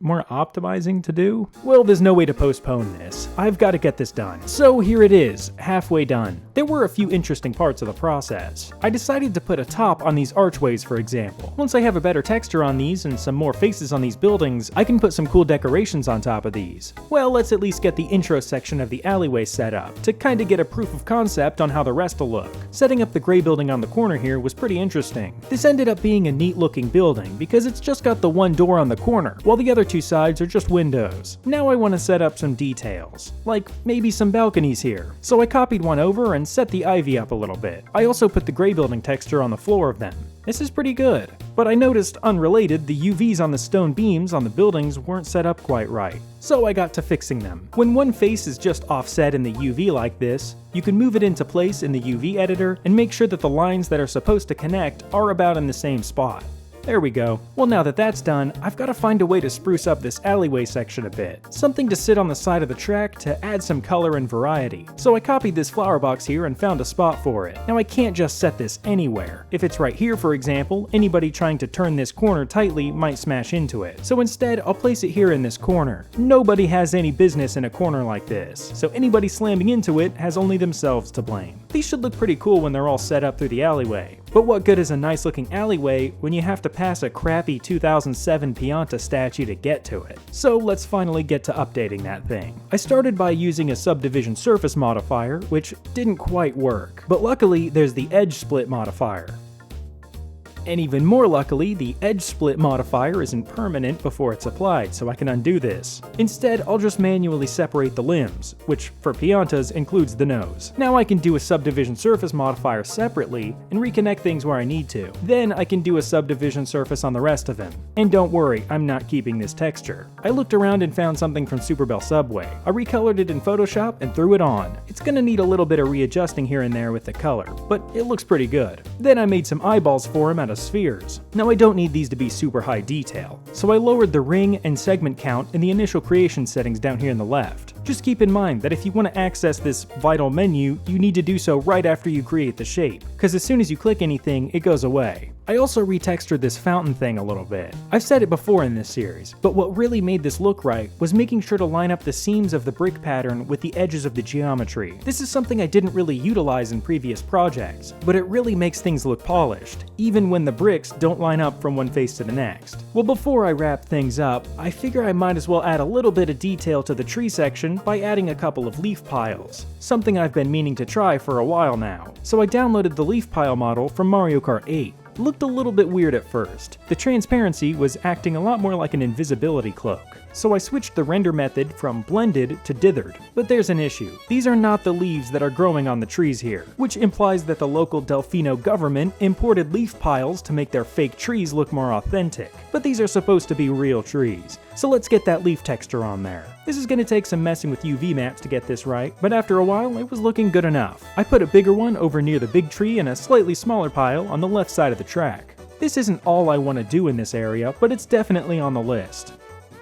more optimizing to do? Well, there's no way to postpone this. I've got to get this done. So here it is, halfway done. There were a few interesting parts of the process. I decided to put a top on these archways, for example. Once I have a better texture on these and some more faces on these buildings, I can put some cool decorations on top of these. Well, let's at least get the intro section of the alleyway set up, to kinda get a proof of concept on how the rest will look. Setting up the gray building on the corner here was pretty interesting. This ended up being a neat looking building, because it's just got the one door on the corner, while the other two sides are just windows. Now I want to set up some details, like maybe some balconies here. So I copied one over and set the ivy up a little bit. I also put the gray building texture on the floor of them. This is pretty good. But I noticed, unrelated, the UVs on the stone beams on the buildings weren't set up quite right. So I got to fixing them. When one face is just offset in the UV like this, you can move it into place in the UV editor and make sure that the lines that are supposed to connect are about in the same spot. There we go. Well, now that that's done, I've got to find a way to spruce up this alleyway section a bit. Something to sit on the side of the track to add some color and variety. So I copied this flower box here and found a spot for it. Now I can't just set this anywhere. If it's right here, for example, anybody trying to turn this corner tightly might smash into it. So instead, I'll place it here in this corner. Nobody has any business in a corner like this, so anybody slamming into it has only themselves to blame. These should look pretty cool when they're all set up through the alleyway. But what good is a nice looking alleyway when you have to pass a crappy 2007 Pianta statue to get to it? So let's finally get to updating that thing. I started by using a subdivision surface modifier, which didn't quite work. But luckily, there's the edge split modifier. And even more luckily, the edge split modifier isn't permanent before it's applied, so I can undo this. Instead, I'll just manually separate the limbs, which for Piantas includes the nose. Now I can do a subdivision surface modifier separately and reconnect things where I need to. Then I can do a subdivision surface on the rest of him. And don't worry, I'm not keeping this texture. I looked around and found something from Super Bell Subway. I recolored it in Photoshop and threw it on. It's gonna need a little bit of readjusting here and there with the color, but it looks pretty good. Then I made some eyeballs for him out of spheres. Now I don't need these to be super high detail, so I lowered the ring and segment count in the initial creation settings down here in the left. Just keep in mind that if you want to access this vital menu, you need to do so right after you create the shape, because as soon as you click anything, it goes away. I also retextured this fountain thing a little bit. I've said it before in this series, but what really made this look right was making sure to line up the seams of the brick pattern with the edges of the geometry. This is something I didn't really utilize in previous projects, but it really makes things look polished, even when the bricks don't line up from one face to the next. Well, before I wrap things up, I figure I might as well add a little bit of detail to the tree section by adding a couple of leaf piles, something I've been meaning to try for a while now. So I downloaded the leaf pile model from Mario Kart 8. It looked a little bit weird at first. The transparency was acting a lot more like an invisibility cloak. So I switched the render method from blended to dithered. But there's an issue. These are not the leaves that are growing on the trees here, which implies that the local Delfino government imported leaf piles to make their fake trees look more authentic. But these are supposed to be real trees, so let's get that leaf texture on there. This is going to take some messing with UV maps to get this right, but after a while it was looking good enough. I put a bigger one over near the big tree and a slightly smaller pile on the left side of the track. This isn't all I want to do in this area, but it's definitely on the list.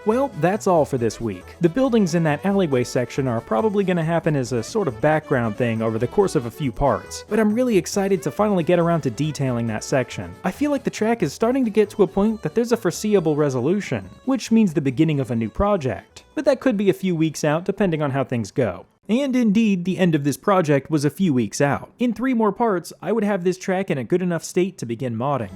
Well, that's all for this week. The buildings in that alleyway section are probably going to happen as a sort of background thing over the course of a few parts, but I'm really excited to finally get around to detailing that section. I feel like the track is starting to get to a point that there's a foreseeable resolution, which means the beginning of a new project. But that could be a few weeks out depending on how things go. And indeed, the end of this project was a few weeks out. In 3 more parts, I would have this track in a good enough state to begin modding.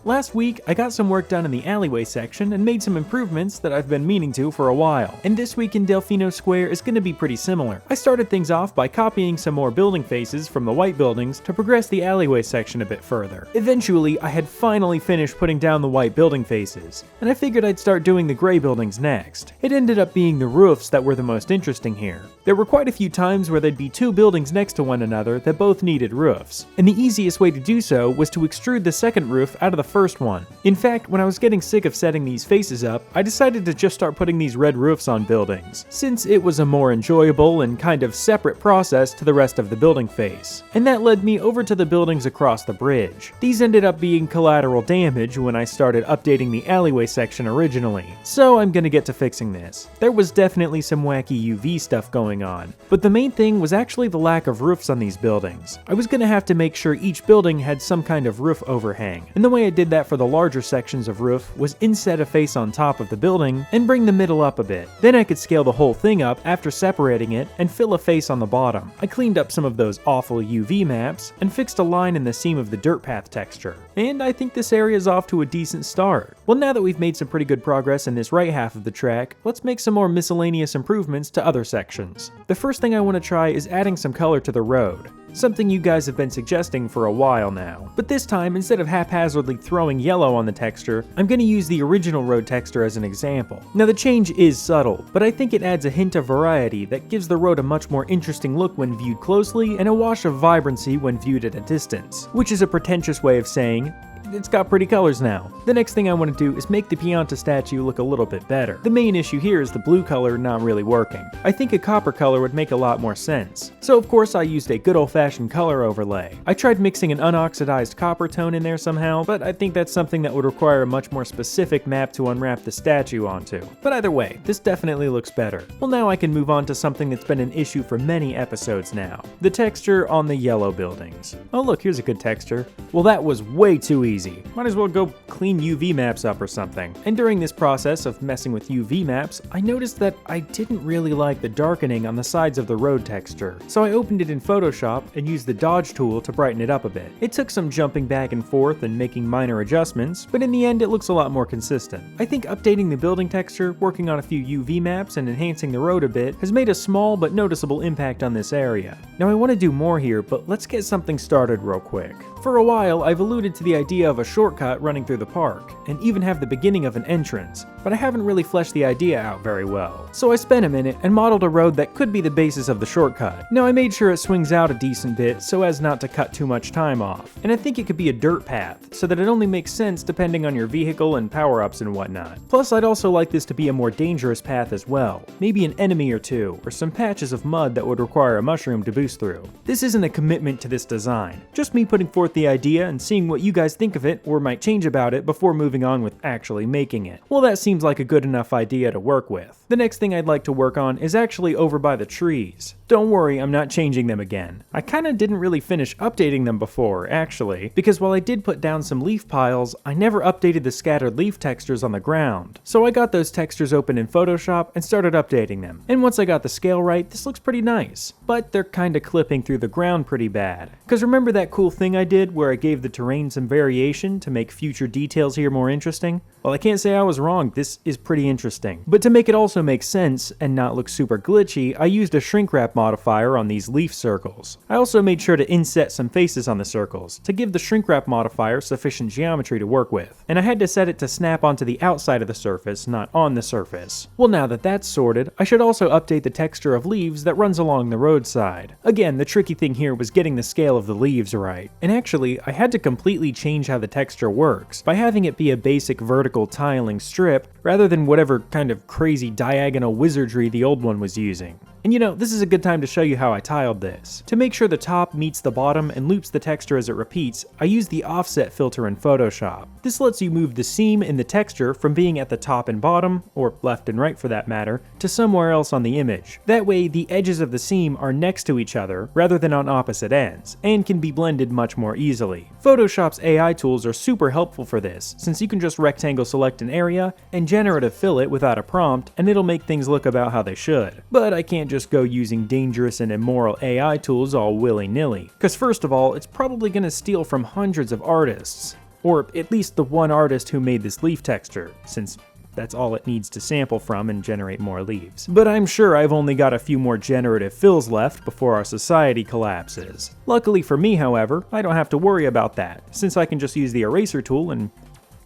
Last week, I got some work done in the alleyway section and made some improvements that I've been meaning to for a while. And this week in Delfino Square is going to be pretty similar. I started things off by copying some more building faces from the white buildings to progress the alleyway section a bit further. Eventually, I had finally finished putting down the white building faces, and I figured I'd start doing the gray buildings next. It ended up being the roofs that were the most interesting here. There were quite a few times where there'd be 2 buildings next to one another that both needed roofs, and the easiest way to do so was to extrude the second roof out of the first one. In fact, when I was getting sick of setting these faces up, I decided to just start putting these red roofs on buildings, since it was a more enjoyable and kind of separate process to the rest of the building face. And that led me over to the buildings across the bridge. These ended up being collateral damage when I started updating the alleyway section originally, so I'm gonna get to fixing this. There was definitely some wacky UV stuff going on, but the main thing was actually the lack of roofs on these buildings. I was gonna have to make sure each building had some kind of roof overhang, and the way I did that for the larger sections of roof was inset a face on top of the building and bring the middle up a bit. Then I could scale the whole thing up after separating it and fill a face on the bottom. I cleaned up some of those awful UV maps and fixed a line in the seam of the dirt path texture. And I think this area is off to a decent start. Well, now that we've made some pretty good progress in this right half of the track, let's make some more miscellaneous improvements to other sections. The first thing I want to try is adding some color to the road. Something you guys have been suggesting for a while now. But this time, instead of haphazardly throwing yellow on the texture, I'm going to use the original road texture as an example. Now the change is subtle, but I think it adds a hint of variety that gives the road a much more interesting look when viewed closely and a wash of vibrancy when viewed at a distance, which is a pretentious way of saying it's got pretty colors now. The next thing I want to do is make the Pianta statue look a little bit better. The main issue here is the blue color not really working. I think a copper color would make a lot more sense. So of course I used a good old-fashioned color overlay. I tried mixing an unoxidized copper tone in there somehow, but I think that's something that would require a much more specific map to unwrap the statue onto. But either way, this definitely looks better. Well, now I can move on to something that's been an issue for many episodes now. The texture on the yellow buildings. Oh look, here's a good texture. Well, that was way too easy. easy. Might as well go clean UV maps up or something. And during this process of messing with UV maps, I noticed that I didn't really like the darkening on the sides of the road texture. So I opened it in Photoshop and used the dodge tool to brighten it up a bit. It took some jumping back and forth and making minor adjustments, but in the end it looks a lot more consistent. I think updating the building texture, working on a few UV maps, and enhancing the road a bit has made a small but noticeable impact on this area. Now I want to do more here, but let's get something started real quick. For a while, I've alluded to the idea of a shortcut running through the park, and even have the beginning of an entrance, but I haven't really fleshed the idea out very well. So I spent a minute and modeled a road that could be the basis of the shortcut. Now I made sure it swings out a decent bit so as not to cut too much time off, and I think it could be a dirt path, so that it only makes sense depending on your vehicle and power-ups and whatnot. Plus I'd also like this to be a more dangerous path as well, maybe an enemy or two, or some patches of mud that would require a mushroom to boost through. This isn't a commitment to this design, just me putting forth the idea and seeing what you guys think of it or might change about it before moving on with actually making it. Well, that seems like a good enough idea to work with. The next thing I'd like to work on is actually over by the trees. Don't worry, I'm not changing them again. I kinda didn't really finish updating them before, actually, because while I did put down some leaf piles, I never updated the scattered leaf textures on the ground. So I got those textures open in Photoshop and started updating them. And once I got the scale right, this looks pretty nice. But they're kinda clipping through the ground pretty bad. Cause remember that cool thing I did where I gave the terrain some variation to make future details here more interesting? Well, I can't say I was wrong, this is pretty interesting. But to make it also make sense and not look super glitchy, I used a shrink wrap modifier on these leaf circles. I also made sure to inset some faces on the circles to give the shrink wrap modifier sufficient geometry to work with. And I had to set it to snap onto the outside of the surface, not on the surface. Well, now that that's sorted, I should also update the texture of leaves that runs along the roadside. Again, the tricky thing here was getting the scale of the leaves right. And actually, I had to completely change how the texture works by having it be a basic vertical tiling strip rather than whatever kind of crazy diagonal wizardry the old one was using. And you know, this is a good time to show you how I tiled this. To make sure the top meets the bottom and loops the texture as it repeats, I use the offset filter in Photoshop. This lets you move the seam in the texture from being at the top and bottom, or left and right for that matter, to somewhere else on the image. That way, the edges of the seam are next to each other rather than on opposite ends, and can be blended much more easily. Photoshop's AI tools are super helpful for this, since you can just rectangle select an area and generative fill it without a prompt, and it'll make things look about how they should. But I can't just go using dangerous and immoral AI tools all willy-nilly, because first of all, it's probably going to steal from hundreds of artists, or at least the one artist who made this leaf texture, since that's all it needs to sample from and generate more leaves. But I'm sure I've only got a few more generative fills left before our society collapses. Luckily for me, however, I don't have to worry about that, since I can just use the eraser tool and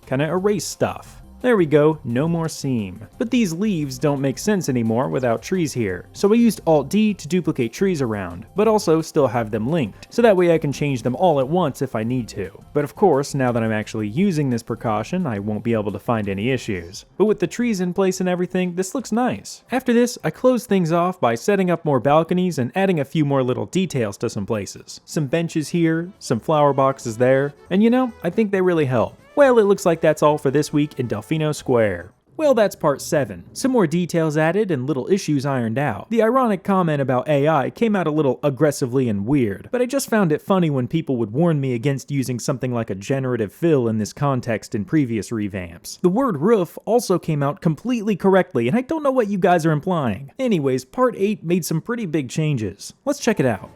kinda erase stuff. There we go, no more seam. But these leaves don't make sense anymore without trees here, so I used Alt-D to duplicate trees around, but also still have them linked, so that way I can change them all at once if I need to. But of course, now that I'm actually using this precaution, I won't be able to find any issues. But with the trees in place and everything, this looks nice. After this, I closed things off by setting up more balconies and adding a few more little details to some places. Some benches here, some flower boxes there, and you know, I think they really help. Well, it looks like that's all for this week in Delfino Square. Well, that's part 7. Some more details added and little issues ironed out. The ironic comment about AI came out a little aggressively and weird, but I just found it funny when people would warn me against using something like a generative fill in this context in previous revamps. The word roof also came out completely correctly, and I don't know what you guys are implying. Anyways, part 8 made some pretty big changes. Let's check it out.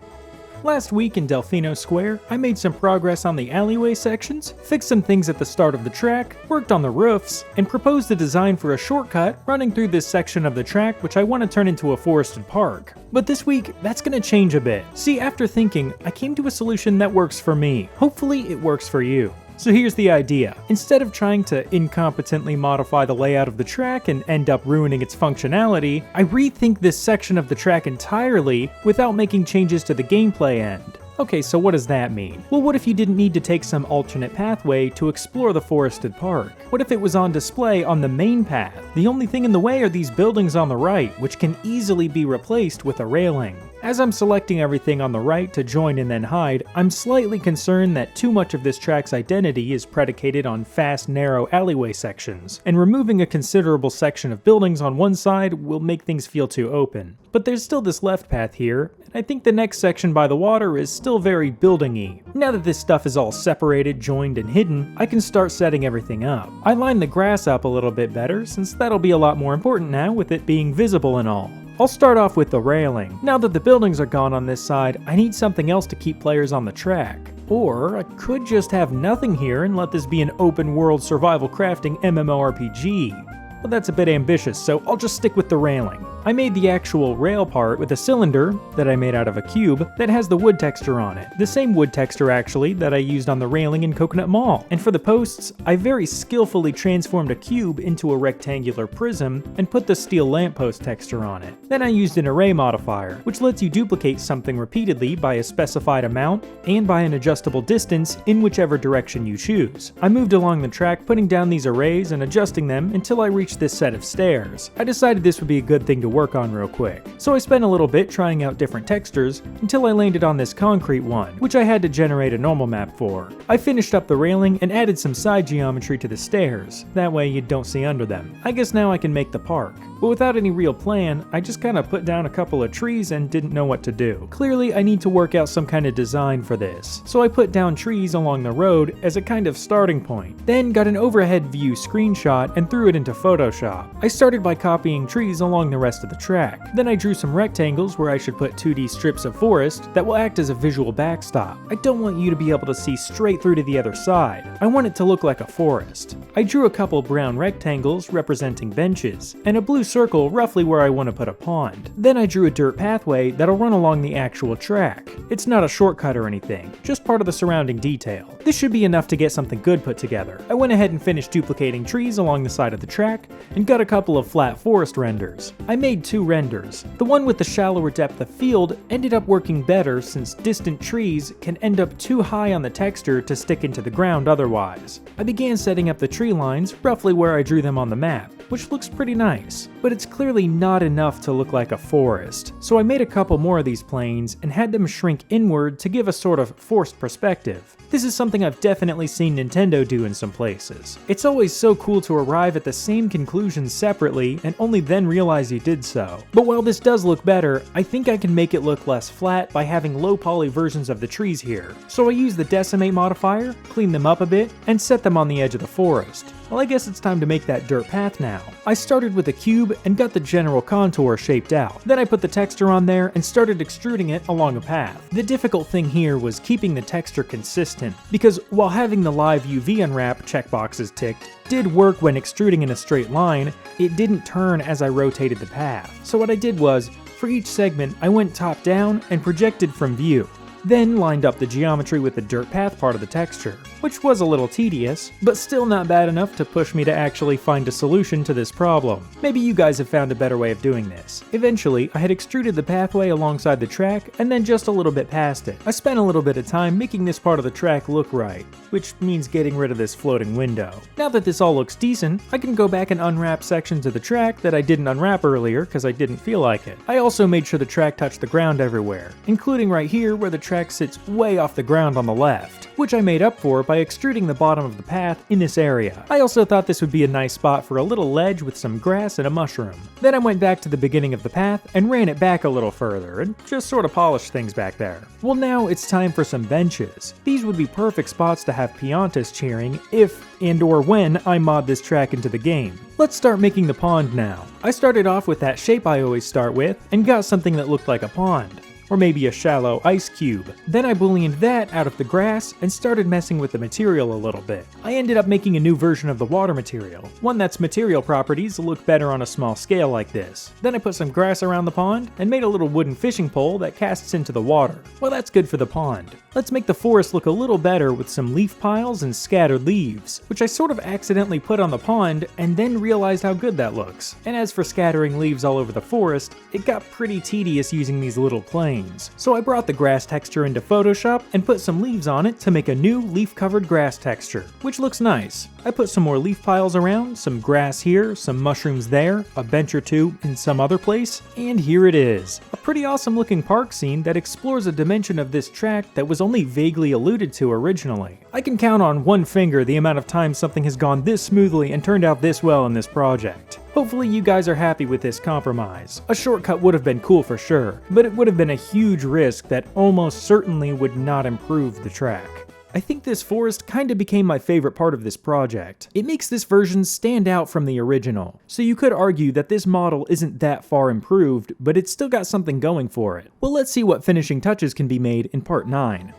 Last week in Delfino Square, I made some progress on the alleyway sections, fixed some things at the start of the track, worked on the roofs, and proposed a design for a shortcut running through this section of the track which I want to turn into a forested park. But this week, that's going to change a bit. See, after thinking, I came to a solution that works for me. Hopefully it works for you. So here's the idea. Instead of trying to incompetently modify the layout of the track and end up ruining its functionality, I rethink this section of the track entirely without making changes to the gameplay end. Okay, so what does that mean? Well, what if you didn't need to take some alternate pathway to explore the forested park? What if it was on display on the main path? The only thing in the way are these buildings on the right, which can easily be replaced with a railing. As I'm selecting everything on the right to join and then hide, I'm slightly concerned that too much of this track's identity is predicated on fast, narrow alleyway sections, and removing a considerable section of buildings on one side will make things feel too open. But there's still this left path here, and I think the next section by the water is still very building-y. Now that this stuff is all separated, joined, and hidden, I can start setting everything up. I line the grass up a little bit better, since that'll be a lot more important now with it being visible and all. I'll start off with the railing. Now that the buildings are gone on this side, I need something else to keep players on the track. Or I could just have nothing here and let this be an open world survival crafting MMORPG. But that's a bit ambitious, so I'll just stick with the railing. I made the actual rail part with a cylinder that I made out of a cube that has the wood texture on it. The same wood texture actually that I used on the railing in Coconut Mall. And for the posts, I very skillfully transformed a cube into a rectangular prism and put the steel lamppost texture on it. Then I used an array modifier, which lets you duplicate something repeatedly by a specified amount and by an adjustable distance in whichever direction you choose. I moved along the track putting down these arrays and adjusting them until I reached this set of stairs. I decided this would be a good thing to work on real quick. So I spent a little bit trying out different textures until I landed on this concrete one, which I had to generate a normal map for. I finished up the railing and added some side geometry to the stairs, that way you don't see under them. I guess now I can make the park. But without any real plan, I just kinda put down a couple of trees and didn't know what to do. Clearly I need to work out some kind of design for this, so I put down trees along the road as a kind of starting point. Then got an overhead view screenshot and threw it into Photoshop. I started by copying trees along the rest of the track. Then I drew some rectangles where I should put 2D strips of forest that will act as a visual backstop. I don't want you to be able to see straight through to the other side. I want it to look like a forest. I drew a couple brown rectangles representing benches, and a blue circle roughly where I want to put a pond. Then I drew a dirt pathway that'll run along the actual track. It's not a shortcut or anything, just part of the surrounding detail. This should be enough to get something good put together. I went ahead and finished duplicating trees along the side of the track, and got a couple of flat forest renders. I made two renders. The one with the shallower depth of field ended up working better since distant trees can end up too high on the texture to stick into the ground otherwise. I began setting up the tree lines roughly where I drew them on the map, which looks pretty nice, but it's clearly not enough to look like a forest. So I made a couple more of these planes and had them shrink inward to give a sort of forced perspective. This is something I've definitely seen Nintendo do in some places. It's always so cool to arrive at the same conclusion separately and only then realize you did so. But while this does look better, I think I can make it look less flat by having low poly versions of the trees here. So I used the decimate modifier, cleaned them up a bit, and set them on the edge of the forest. Well, I guess it's time to make that dirt path now. I started with a cube and got the general contour shaped out. Then I put the texture on there and started extruding it along a path. The difficult thing here was keeping the texture consistent, because while having the live UV unwrap checkboxes ticked did work when extruding in a straight line, it didn't turn as I rotated the path. So what I did was, for each segment I went top down and projected from view. Then lined up the geometry with the dirt path part of the texture, which was a little tedious, but still not bad enough to push me to actually find a solution to this problem. Maybe you guys have found a better way of doing this. Eventually, I had extruded the pathway alongside the track and then just a little bit past it. I spent a little bit of time making this part of the track look right, which means getting rid of this floating window. Now that this all looks decent, I can go back and unwrap sections of the track that I didn't unwrap earlier because I didn't feel like it. I also made sure the track touched the ground everywhere, including right here where the track sits way off the ground on the left, which I made up for by extruding the bottom of the path in this area. I also thought this would be a nice spot for a little ledge with some grass and a mushroom. Then I went back to the beginning of the path and ran it back a little further and just sort of polished things back there. Well, now it's time for some benches. These would be perfect spots to have Piontas cheering if and or when I mod this track into the game. Let's start making the pond now. I started off with that shape I always start with and got something that looked like a pond, or maybe a shallow ice cube. Then I booleaned that out of the grass and started messing with the material a little bit. I ended up making a new version of the water material, one that's material properties look better on a small scale like this. Then I put some grass around the pond and made a little wooden fishing pole that casts into the water. Well, that's good for the pond. Let's make the forest look a little better with some leaf piles and scattered leaves, which I sort of accidentally put on the pond and then realized how good that looks. And as for scattering leaves all over the forest, it got pretty tedious using these little planes. rains. So I brought the grass texture into Photoshop and put some leaves on it to make a new leaf-covered grass texture, which looks nice. I put some more leaf piles around, some grass here, some mushrooms there, a bench or two in some other place, and here it is. A pretty awesome looking park scene that explores a dimension of this track that was only vaguely alluded to originally. I can count on one finger the amount of times something has gone this smoothly and turned out this well in this project. Hopefully you guys are happy with this compromise. A shortcut would have been cool for sure, but it would have been a huge risk that almost certainly would not improve the track. I think this forest kinda became my favorite part of this project. It makes this version stand out from the original. So you could argue that this model isn't that far improved, but it's still got something going for it. Well, let's see what finishing touches can be made in part 9.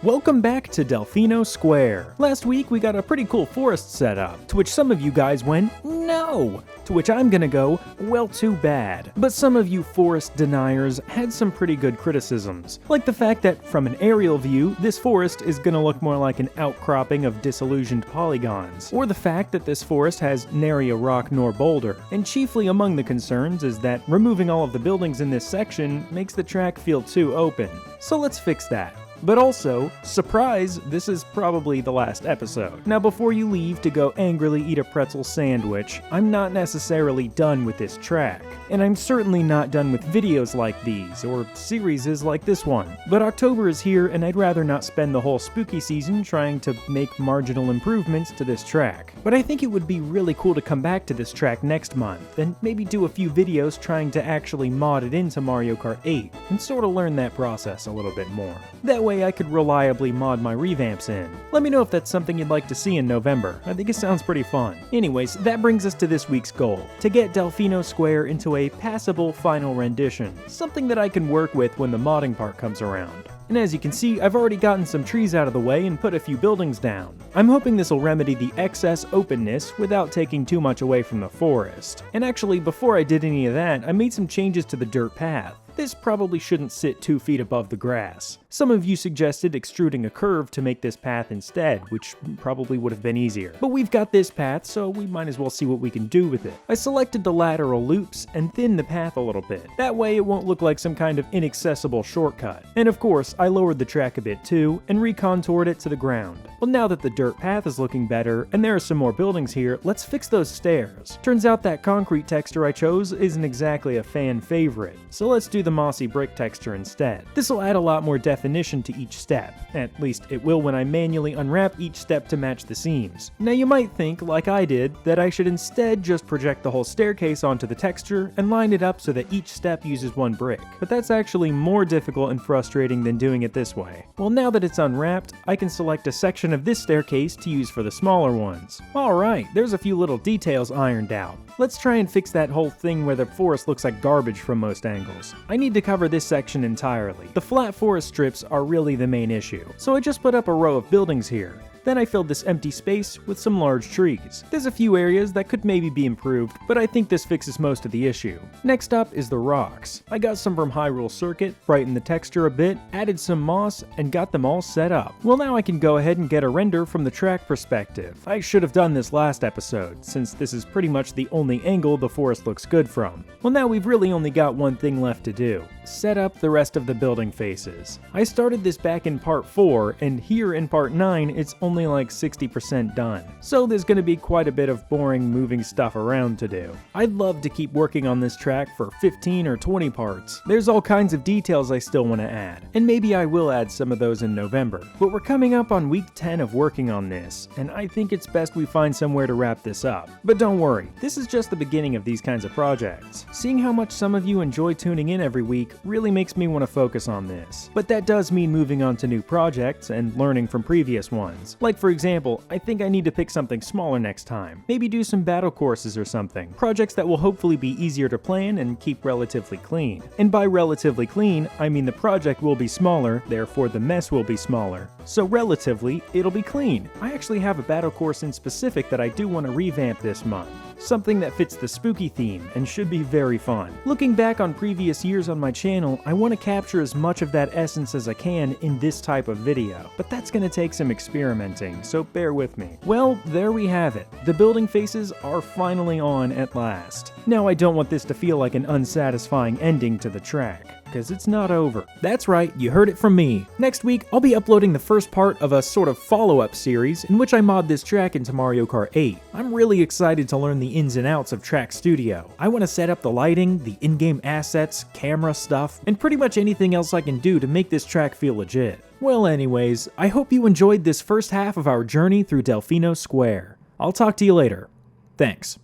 Welcome back to Delfino Square. Last week we got a pretty cool forest set up, to which some of you guys went, no! To which I'm gonna go, well, too bad. But some of you forest deniers had some pretty good criticisms, like the fact that from an aerial view, this forest is gonna look more like an outcropping of disillusioned polygons, or the fact that this forest has nary a rock nor boulder. And chiefly among the concerns is that removing all of the buildings in this section makes the track feel too open. So let's fix that. But also, surprise, this is probably the last episode. Now before you leave to go angrily eat a pretzel sandwich, I'm not necessarily done with this track. And I'm certainly not done with videos like these, or series like this one. But October is here and I'd rather not spend the whole spooky season trying to make marginal improvements to this track. But I think it would be really cool to come back to this track next month, and maybe do a few videos trying to actually mod it into Mario Kart 8, and sorta learn that process a little bit more. That way I could reliably mod my revamps in. Let me know if that's something you'd like to see in November. I think it sounds pretty fun. Anyways, that brings us to this week's goal, to get Delfino Square into a passable final rendition, something that I can work with when the modding part comes around. And as you can see, I've already gotten some trees out of the way and put a few buildings down. I'm hoping this will remedy the excess openness without taking too much away from the forest. And actually, before I did any of that, I made some changes to the dirt path. This probably shouldn't sit 2 feet above the grass. Some of you suggested extruding a curve to make this path instead, which probably would have been easier. But we've got this path, so we might as well see what we can do with it. I selected the lateral loops and thinned the path a little bit. That way it won't look like some kind of inaccessible shortcut. And of course, I lowered the track a bit too, and recontoured it to the ground. Well, now that the dirt path is looking better, and there are some more buildings here, let's fix those stairs. Turns out that concrete texture I chose isn't exactly a fan favorite, so let's do the mossy brick texture instead. This will add a lot more definition to each step. At least it will when I manually unwrap each step to match the seams. Now you might think, like I did, that I should instead just project the whole staircase onto the texture and line it up so that each step uses one brick. But that's actually more difficult and frustrating than doing it this way. Well, now that it's unwrapped, I can select a section of this staircase to use for the smaller ones. Alright, there's a few little details ironed out. Let's try and fix that whole thing where the forest looks like garbage from most angles. I need to cover this section entirely. The flat forest strips are really the main issue, so I just put up a row of buildings here. Then I filled this empty space with some large trees. There's a few areas that could maybe be improved, but I think this fixes most of the issue. Next up is the rocks. I got some from Hyrule Circuit, brightened the texture a bit, added some moss, and got them all set up. Well, now I can go ahead and get a render from the track perspective. I should have done this last episode, since this is pretty much the only angle the forest looks good from. Well, now we've really only got one thing left to do. Set up the rest of the building faces. I started this back in part 4, and here in part 9, it's only like 60% done. So there's gonna be quite a bit of boring moving stuff around to do. I'd love to keep working on this track for 15 or 20 parts. There's all kinds of details I still want to add, and maybe I will add some of those in November. But we're coming up on week 10 of working on this, and I think it's best we find somewhere to wrap this up. But don't worry, this is just the beginning of these kinds of projects. Seeing how much some of you enjoy tuning in every week really makes me want to focus on this. But that does mean moving on to new projects and learning from previous ones. Like for example, I think I need to pick something smaller next time. Maybe do some battle courses or something. Projects that will hopefully be easier to plan and keep relatively clean. And by relatively clean, I mean the project will be smaller, therefore the mess will be smaller. So relatively, it'll be clean. I actually have a battle course in specific that I do want to revamp this month. Something that fits the spooky theme and should be very fun. Looking back on previous years on my channel, I want to capture as much of that essence as I can in this type of video, but that's going to take some experimenting, so bear with me. Well, there we have it. The building faces are finally on at last. Now I don't want this to feel like an unsatisfying ending to the track. because it's not over. That's right, you heard it from me. Next week, I'll be uploading the first part of a sort of follow-up series in which I mod this track into Mario Kart 8. I'm really excited to learn the ins and outs of Track Studio. I want to set up the lighting, the in-game assets, camera stuff, and pretty much anything else I can do to make this track feel legit. Well anyways, I hope you enjoyed this first half of our journey through Delfino Square. I'll talk to you later. Thanks.